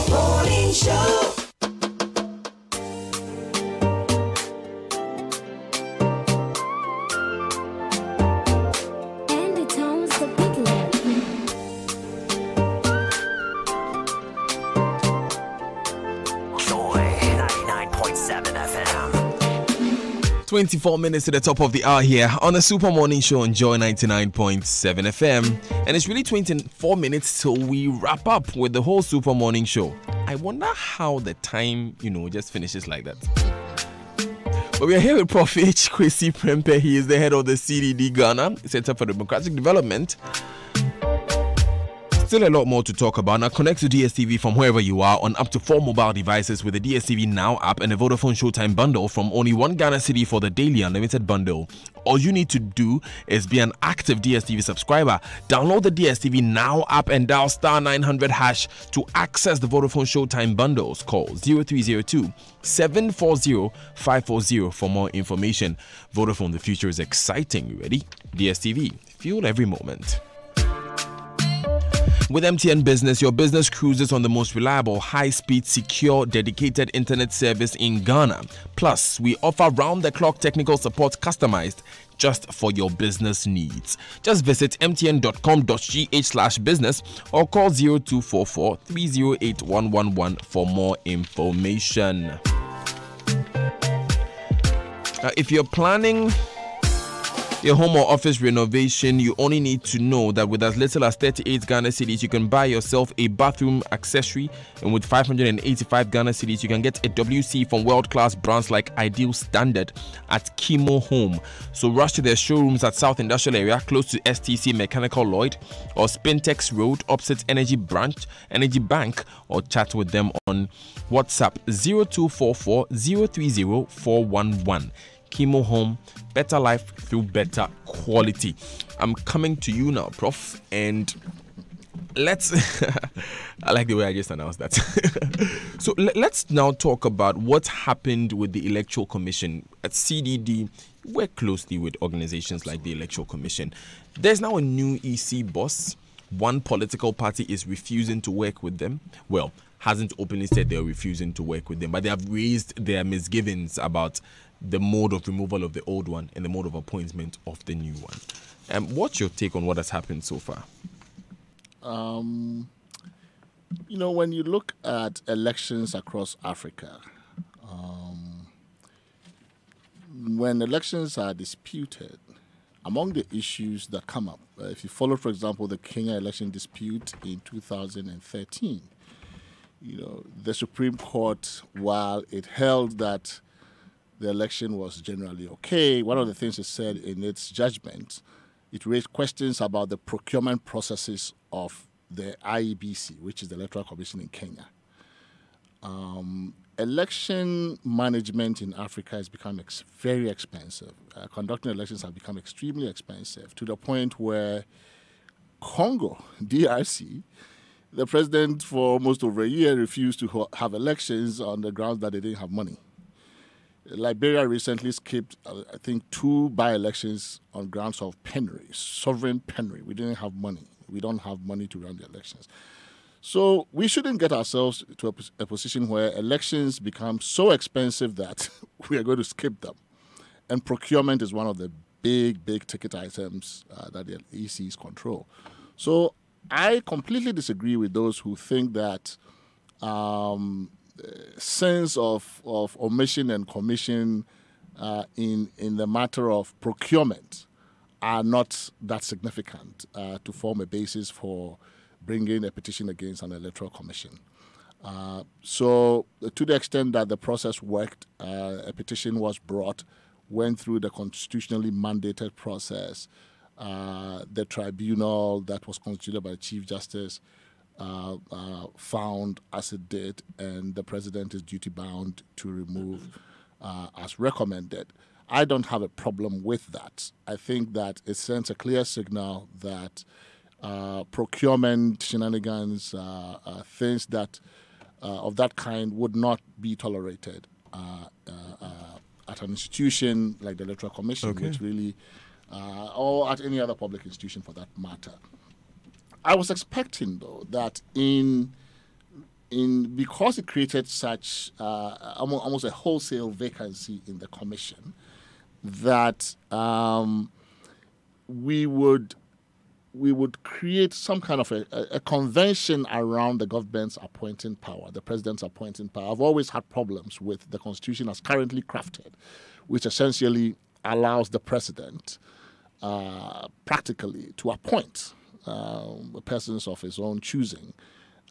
Morning Show. 24 minutes to the top of the hour here on the Super Morning Show on Joy 99.7 FM. And it's really 24 minutes till we wrap up with the whole Super Morning Show. I wonder how the time, just finishes like that. But we are here with Prof. H. Kwesi Prempeh. He is the head of the CDD Ghana, Center for Democratic Development. Still a lot more to talk about. Now connect to DSTV from wherever you are on up to 4 mobile devices with the DSTV Now app and a Vodafone Showtime bundle from only 1 Ghana cedi for the daily unlimited bundle. All you need to do is be an active DSTV subscriber. Download the DSTV Now app and dial *900# to access the Vodafone Showtime bundles. Call 0302 740 540 for more information. Vodafone, the future is exciting. You ready? DSTV, fuel every moment. With MTN Business, your business cruises on the most reliable, high-speed, secure, dedicated internet service in Ghana. Plus, we offer round-the-clock technical support customized just for your business needs. Just visit mtn.com.gh/business or call 0244 308 111 for more information. If you're planning your home or office renovation, you only need to know that with as little as 38 Ghana cedis, you can buy yourself a bathroom accessory, and with 585 Ghana cedis, you can get a WC from world-class brands like Ideal Standard at Kimo Home. So rush to their showrooms at South Industrial Area, close to STC Mechanical Lloyd, or Spintex Road, opposite Energy Bank, or chat with them on WhatsApp 0244 030 411. Kimo Home, better life through better quality. I'm coming to you now, Prof, and let's I like the way I just announced that. So let's now talk about what happened with the Electoral Commission. At CDD, work closely with organizations like the Electoral Commission. There's now a new EC boss. One political party is refusing to work with them. Well, hasn't openly said they're refusing to work with them, but they have raised their misgivings about the mode of removal of the old one and the mode of appointment of the new one. What's your take on what has happened so far? When you look at elections across Africa, when elections are disputed, among the issues that come up, if you follow, for example, the Kenya election dispute in 2013, the Supreme Court, while it held that the election was generally okay, one of the things it said in its judgment, it raised questions about the procurement processes of the IEBC, which is the Electoral Commission in Kenya. Election management in Africa has become very expensive. Conducting elections have become extremely expensive, to the point where Congo, DRC, the president for almost over a year refused to have elections on the grounds that they didn't have money. Liberia recently skipped, I think, 2 by-elections on grounds of penury, sovereign penury. We didn't have money. We don't have money to run the elections. So we shouldn't get ourselves to a position where elections become so expensive that we are going to skip them. And procurement is one of the big ticket items that the ECs control. So I completely disagree with those who think that sense of omission and commission in the matter of procurement are not that significant to form a basis for bringing a petition against an electoral commission. So to the extent that the process worked, a petition was brought, went through the constitutionally mandated process, the tribunal that was constituted by the Chief Justice found as it did, and the president is duty-bound to remove as recommended. I don't have a problem with that. I think that it sends a clear signal that procurement shenanigans, things that of that kind would not be tolerated at an institution like the Electoral Commission, which really, or at any other public institution for that matter. I was expecting, though, that because it created such almost a wholesale vacancy in the commission, that we would create some kind of a convention around the government's appointing power, the president's appointing power. I've always had problems with the Constitution as currently crafted, which essentially allows the president practically to appoint persons of his own choosing.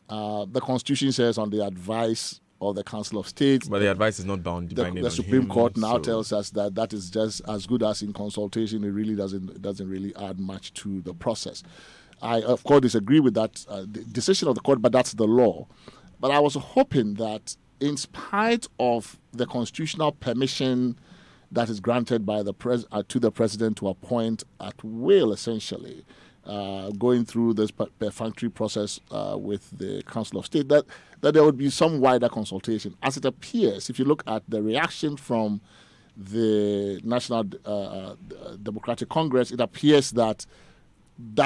The Constitution says on the advice of the Council of State. But the advice is not bound. The Supreme Court now tells us that is just as good as in consultation. It really doesn't really add much to the process. I, of course, disagree with that decision of the court, but that's the law. But I was hoping that in spite of the constitutional permission that is granted by the to the president to appoint at will, essentially, going through this perfunctory process with the Council of State, that there would be some wider consultation. As it appears, if you look at the reaction from the National Democratic Congress, it appears that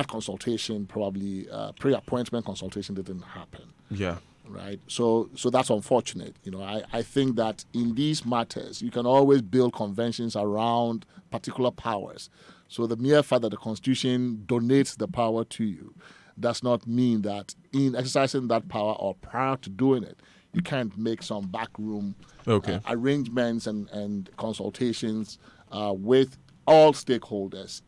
consultation, probably pre-appointment consultation, didn't happen. Yeah. Right. So that's unfortunate. I think that in these matters, you can always build conventions around particular powers. So the mere fact that the Constitution donates the power to you does not mean that in exercising that power or prior to doing it, you can't make some backroom arrangements and consultations with all stakeholders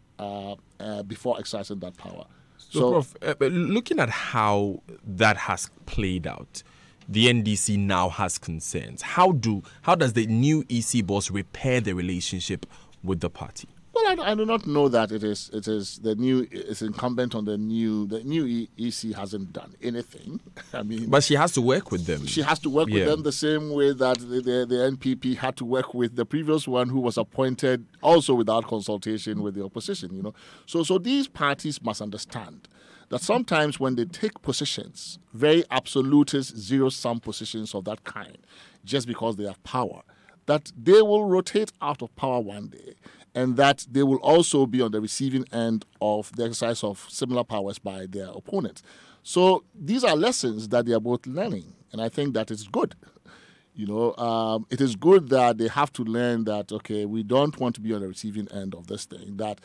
before exercising that power. So Prof, looking at how that has played out, the NDC now has concerns. How does the new EC boss repair the relationship with the party? Well, I do not know that it is the new. It's incumbent on the new EC hasn't done anything. I mean, but she has to work with them. She has to work with them the same way that the NPP had to work with the previous one, who was appointed also without consultation with the opposition. So these parties must understand that sometimes when they take positions, very absolutist, zero-sum positions of that kind, just because they have power, that they will rotate out of power one day, and that they will also be on the receiving end of the exercise of similar powers by their opponents. So these are lessons that they are both learning, and I think that is good. It is good that they have to learn that, okay, we don't want to be on the receiving end of this thing, that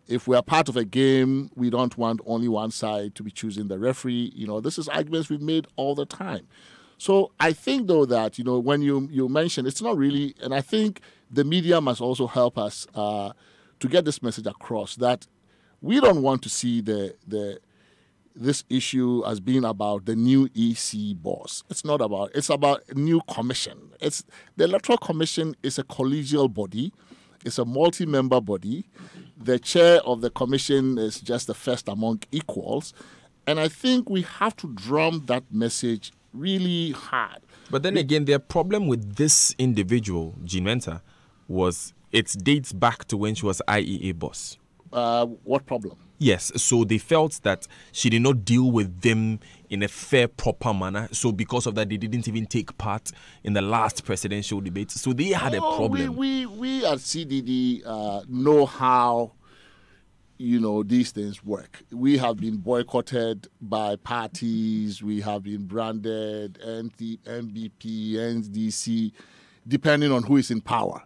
if we are part of a game, we don't want only one side to be choosing the referee. This is arguments we've made all the time. So I think, though, that, when you mention, it's not really, and I think the media must also help us to get this message across, that we don't want to see this issue as being about the new EC boss. It's not about, it's about a new commission. The Electoral Commission is a collegial body. It's a multi-member body. The chair of the commission is just the first among equals. And I think we have to drum that message really hard. But then again, their problem with this individual, Jean Mensa, was it dates back to when she was IEA boss. What problem? Yes, so they felt that she did not deal with them in a fair, proper manner. So because of that, they didn't even take part in the last presidential debate. So they had a problem. We at CDD know how these things work. We have been boycotted by parties. We have been branded NBP, NDC, depending on who is in power.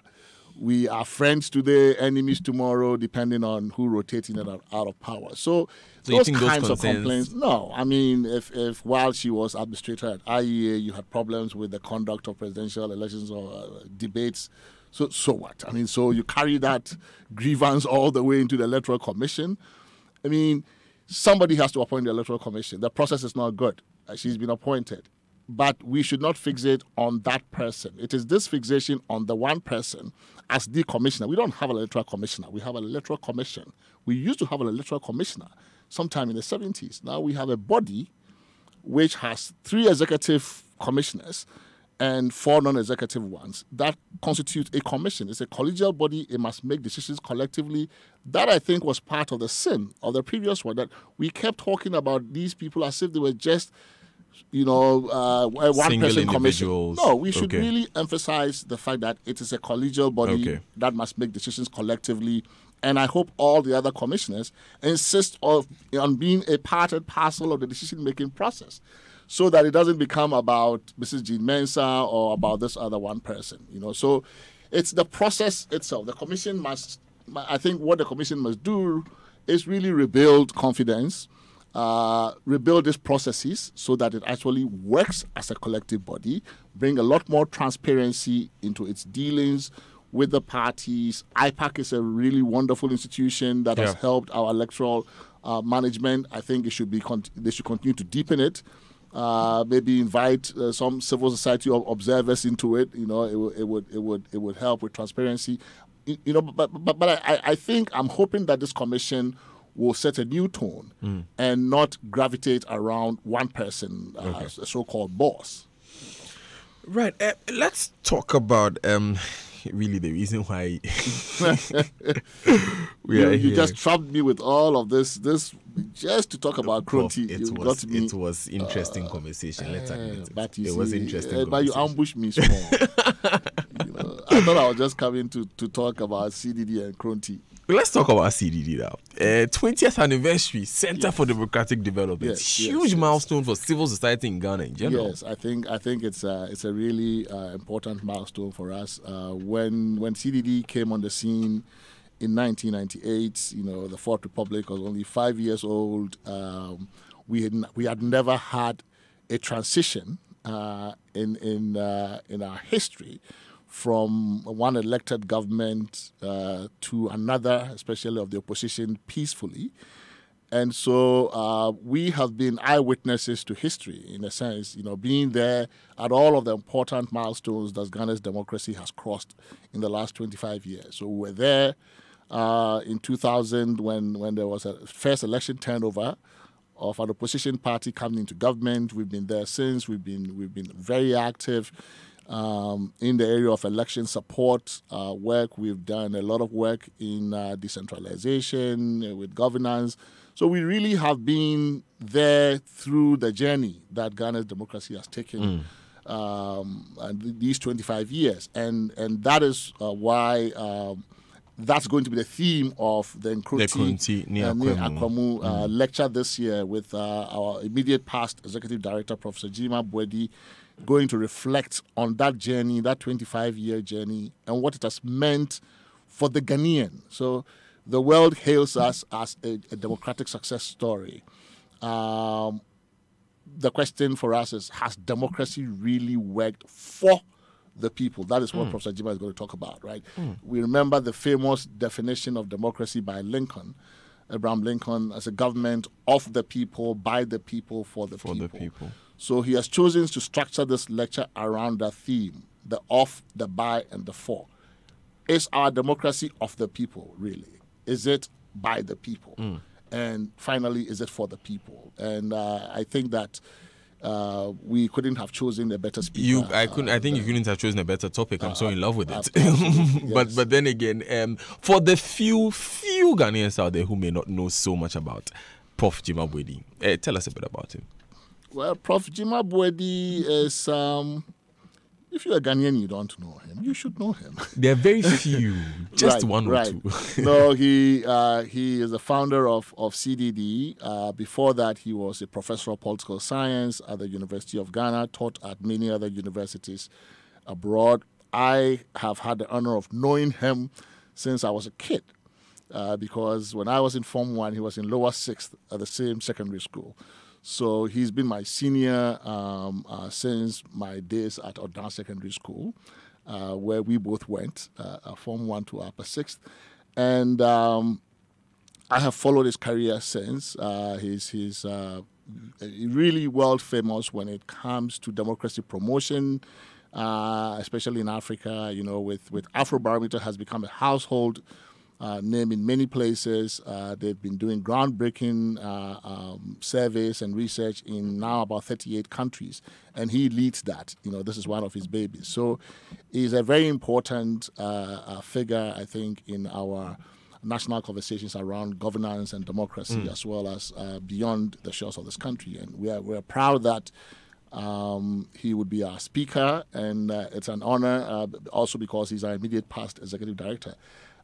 We are friends today, enemies tomorrow, depending on who rotates in and out of power. So those kinds of complaints, no. I mean, if while she was administrator at IEA, you had problems with the conduct of presidential elections or debates, so what? I mean, so you carry that grievance all the way into the Electoral Commission. I mean, somebody has to appoint the Electoral Commission. The process is not good. She's been appointed. But we should not fixate on that person. It is this fixation on the one person as the commissioner. We don't have an electoral commissioner. We have an electoral commission. We used to have an electoral commissioner sometime in the 70s. Now we have a body which has 3 executive commissioners and 4 non-executive ones. That constitutes a commission. It's a collegial body. It must make decisions collectively. That, I think, was part of the sin of the previous one, that we kept talking about these people as if they were just one person commission. No, we should really emphasize the fact that it is a collegial body that must make decisions collectively. And I hope all the other commissioners insist on being a part and parcel of the decision-making process, so that it doesn't become about Mrs. Jean Mensa or about this other one person. So it's the process itself. The commission I think what the commission must do is really rebuild confidence, rebuild these processes so that it actually works as a collective body, bring a lot more transparency into its dealings with the parties. IPAC is a really wonderful institution that has helped our electoral management. I think they should continue to deepen it. Maybe invite some civil society observers into it. You know, it would help with transparency. You know, but I think I'm hoping that this commission will set a new tone and not gravitate around one person, a so-called boss. Right. Let's talk about really the reason why we are here. You just trapped me with all of this just to talk about Kronti. It was interesting conversation. Let's admit it. It was interesting. But you ambushed me small. I thought I was just coming to talk about CDD and Kronti. Let's talk about CDD now. 20th anniversary, Center for Democratic Development. Huge milestone for civil society in Ghana in general. Yes, I think it's a really important milestone for us. When CDD came on the scene in 1998, you know, the Fourth Republic was only 5 years old. We had never had a transition in our history from one elected government to another, especially of the opposition, peacefully. And so we have been eyewitnesses to history, in a sense, you know, being there at all of the important milestones that Ghana's democracy has crossed in the last 25 years. So we were there in 2000 when there was a first election turnover of an opposition party coming into government. We've been there since. We've been very active in the area of election support work. We've done a lot of work in decentralization, with governance. So we really have been there through the journey that Ghana's democracy has taken these 25 years. And that is why that's going to be the theme of the Nkrumah Akwamu lecture this year with our immediate past Executive Director, Professor Jima Bwedi, going to reflect on that journey, that 25-year journey, and what it has meant for the Ghanaian. So the world hails us as a democratic success story. The question for us is, has democracy really worked for the people? That is what Professor Jima is going to talk about, right? We remember the famous definition of democracy by Lincoln, Abraham Lincoln, as a government of the people, by the people, for the people. So he has chosen to structure this lecture around that theme, the of, the by, and the for. Is our democracy of the people, really? Is it by the people? And finally, is it for the people? And I think that we couldn't have chosen a better speaker. I think you couldn't have chosen a better topic. I'm so in love with it. But then again, for the few Ghanaians out there who may not know so much about Prof. Jima Bwedi, tell us a bit about him. Well, Prof. Jima Bwedi is, if you're a Ghanaian, you don't know him, you should know him. There are very few, just one or two. No, he is the founder of CDD. Before that, he was a professor of political science at the University of Ghana, taught at many other universities abroad. I have had the honor of knowing him since I was a kid, because when I was in Form 1, he was in lower 6th at the same secondary school. So he's been my senior since my days at Odan Secondary School, where we both went, Form 1 to Upper 6th. And I have followed his career since. He's really world famous when it comes to democracy promotion, especially in Africa. You know, with Afrobarometer has become a household name in many places. They've been doing groundbreaking surveys and research in now about 38 countries, and he leads that. You know, this is one of his babies. So he's a very important figure, I think, in our national conversations around governance and democracy, as well as beyond the shores of this country. And we're proud that he would be our speaker, and it's an honor also because he's our immediate past executive director.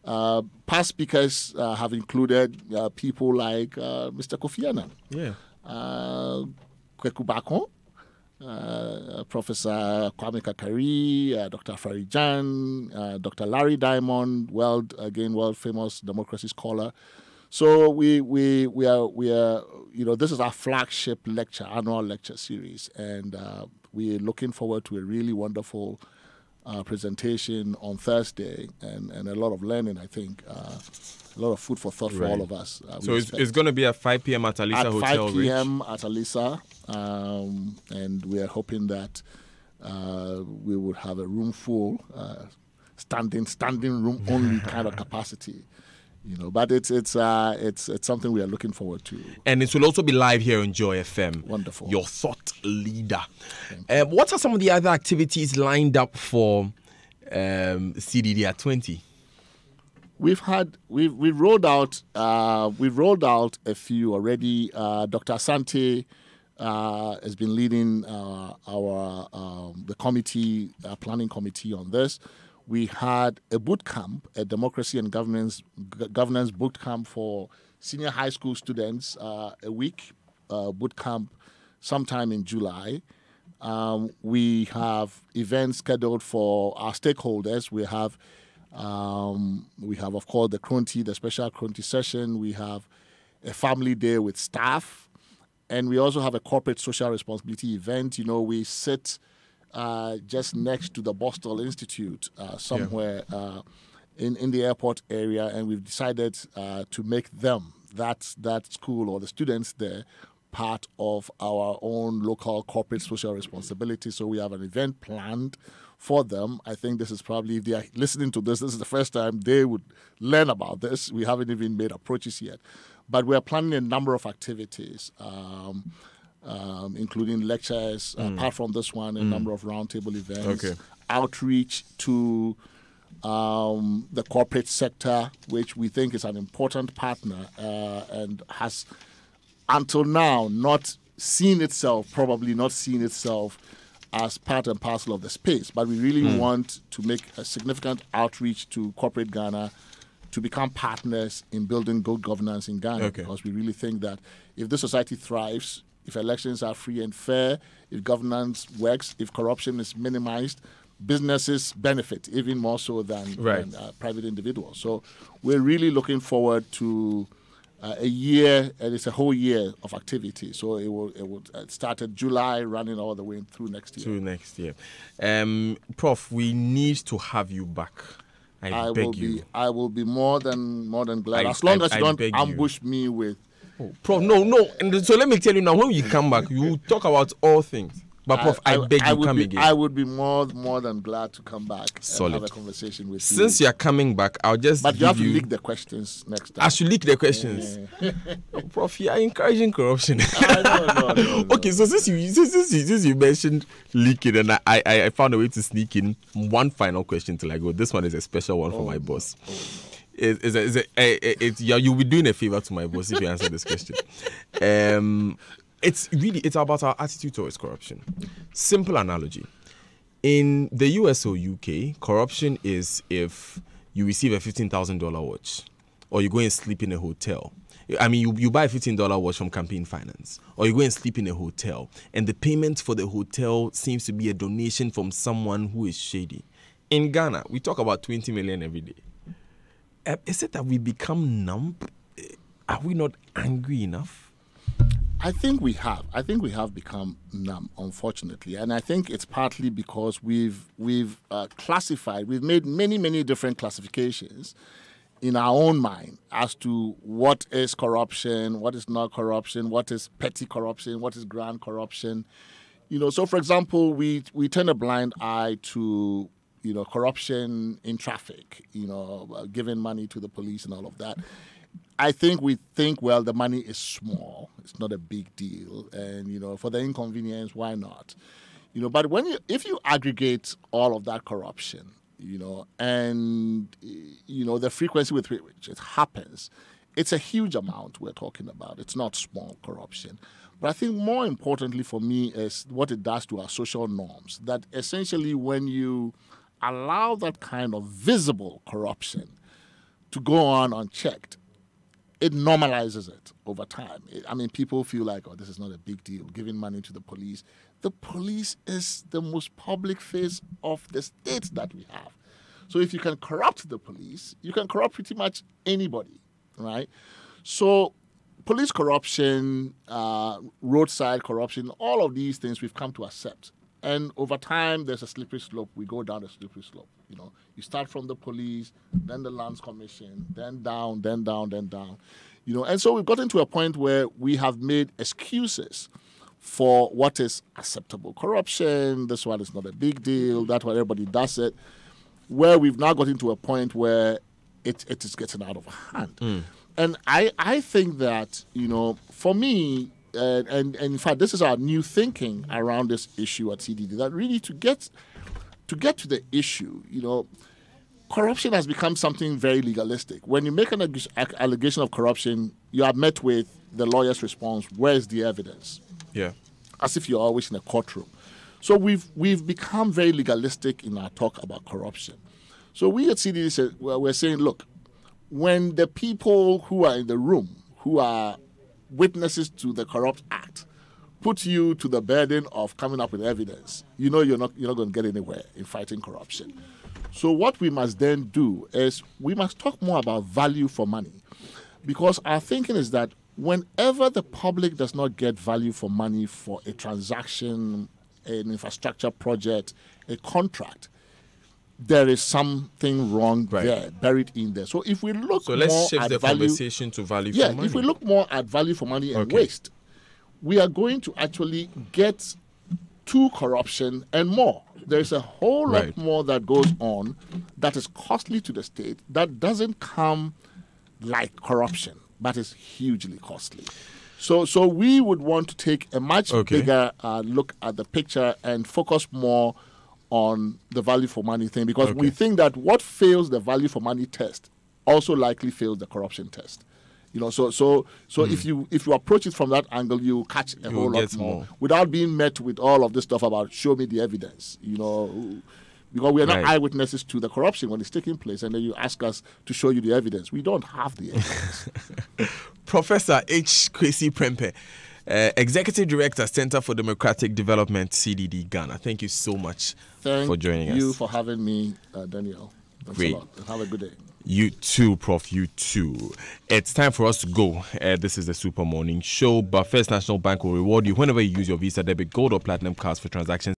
Past speakers have included people like Mr. Kofi Annan, Kweku Bakon, Professor Kwame Kakari, Dr. Farijan, Dr. Larry Diamond, world famous democracy scholar. So we are this is our flagship lecture, annual lecture series, and we're looking forward to a really wonderful presentation on Thursday, and a lot of learning, I think. A lot of food for thought for all of us. So it's going to be at 5 p.m. at Alisa Hotel. At 5 p.m. at Alisa, and we are hoping that we would have a room full, standing room only kind of capacity. But it's something we are looking forward to. And it will also be live here on Joy FM. Wonderful. Your thought leader. What are some of the other activities lined up for CDD at 20? We've rolled out a few already. Dr. Asante has been leading the committee, planning committee on this. We had a boot camp, a democracy and governance boot camp for senior high school students, a week boot camp sometime in July. We have events scheduled for our stakeholders. We have, of course, the special Kronti session. We have a family day with staff. And we also have a corporate social responsibility event. We sit just next to the Boston Institute somewhere in the airport area. And we've decided to make them, that school or the students there, part of our own local corporate social responsibility. So we have an event planned for them. I think this is probably, if they are listening to this is the first time they would learn about this. We haven't even made approaches yet. But we are planning a number of activities, including lectures, apart from this one, a number of roundtable events, outreach to the corporate sector, which we think is an important partner and has, until now, probably not seen itself as part and parcel of the space. But we really want to make a significant outreach to corporate Ghana to become partners in building good governance in Ghana, because we really think that if the society thrives, if elections are free and fair, if governance works, if corruption is minimized, businesses benefit even more so than private individuals. So we're really looking forward to a year, and it's a whole year of activity. So it will start in July, running all the way through next year. Prof, we need to have you back. I beg you. I will be more than glad, as long as you don't ambush me with. Prof, no. And so let me tell you now, when you come back, you talk about all things. But Prof, I beg you, come again. I would be more than glad to come back and have a conversation with you. Since you are coming back, I'll just But you have to leak the questions next time. I should leak the questions. Prof, you are encouraging corruption. No. Okay, so since you mentioned leaking, and I found a way to sneak in one final question till I go. This one is a special one for my boss. You'll be doing a favor to my boss if you answer this question. It's about our attitude towards corruption. Simple analogy. In the US or UK, corruption is if you receive a $15,000 watch, or you go and sleep in a hotel. I mean, you buy a $15 watch from Campaign Finance, or you go and sleep in a hotel, and the payment for the hotel seems to be a donation from someone who is shady. In Ghana, we talk about 20 million every day. Is it that we become numb? Are we not angry enough? I think we have. I think we have become numb, unfortunately, and I think it's partly because we've classified. We've made many different classifications in our own mind as to what is corruption, what is not corruption, what is petty corruption, what is grand corruption. So for example, we turn a blind eye to corruption in traffic. Giving money to the police and all of that. I think we think, well, the money is small. It's not a big deal. And, for the inconvenience, why not? But if you aggregate all of that corruption, and, the frequency with which it happens, it's a huge amount we're talking about. It's not small corruption. But I think more importantly for me is what it does to our social norms. That essentially when you allow that kind of visible corruption to go on unchecked, it normalizes it over time. People feel like, this is not a big deal, giving money to the police. The police is the most public face of the state that we have. So if you can corrupt the police, you can corrupt pretty much anybody, right? So police corruption, roadside corruption, all of these things we've come to accept And over time, there's a slippery slope. We go down a slippery slope. You know, you start from the police, then the Lands Commission, then down, then down, then down. You know, and so we've gotten to a point where we have made excuses for what is acceptable corruption. This one is not a big deal. That's why everybody does it. Where we've now gotten to a point where it is getting out of hand. And I think that, you know, for me, and in fact, this is our new thinking around this issue at CDD, that really to get to the issue, you know, corruption has become something very legalistic. When you make an allegation of corruption, you are met with the lawyer's response, where's the evidence? Yeah. As if you're always in a courtroom. So we've become very legalistic in our talk about corruption. So we at CDD said, well, we're saying, look, when the people who are in the room, who are witnesses to the corrupt act, put you to the burden of coming up with evidence, you know you're not going to get anywhere in fighting corruption. So what we must then do is we must talk more about value for money, because our thinking is that whenever the public does not get value for money for a transaction, an infrastructure project, a contract, there is something wrong there, buried in there. So if we look more let's shift at the value, conversation to value for money. if we look more at value for money and waste, we are going to actually get to corruption and more. There's a whole lot more that goes on that is costly to the state, that doesn't come like corruption, but is hugely costly. So we would want to take a much bigger look at the picture and focus more on the value for money thing, because we think that what fails the value for money test also likely fails the corruption test. You know, so if you approach it from that angle, you catch a whole lot more without being met with all of this stuff about show me the evidence. You know, because we are not eyewitnesses to the corruption when it's taking place, and then you ask us to show you the evidence. We don't have the evidence. Professor H. Kwesi Prempeh, Executive Director, Center for Democratic Development, CDD Ghana. Thank you so much for joining us. Thank you for having me, Daniel. Thanks a lot. Have a good day. You too, Prof. You too. It's time for us to go. This is the Super Morning Show, but First National Bank will reward you whenever you use your Visa, debit, gold, or platinum cards for transactions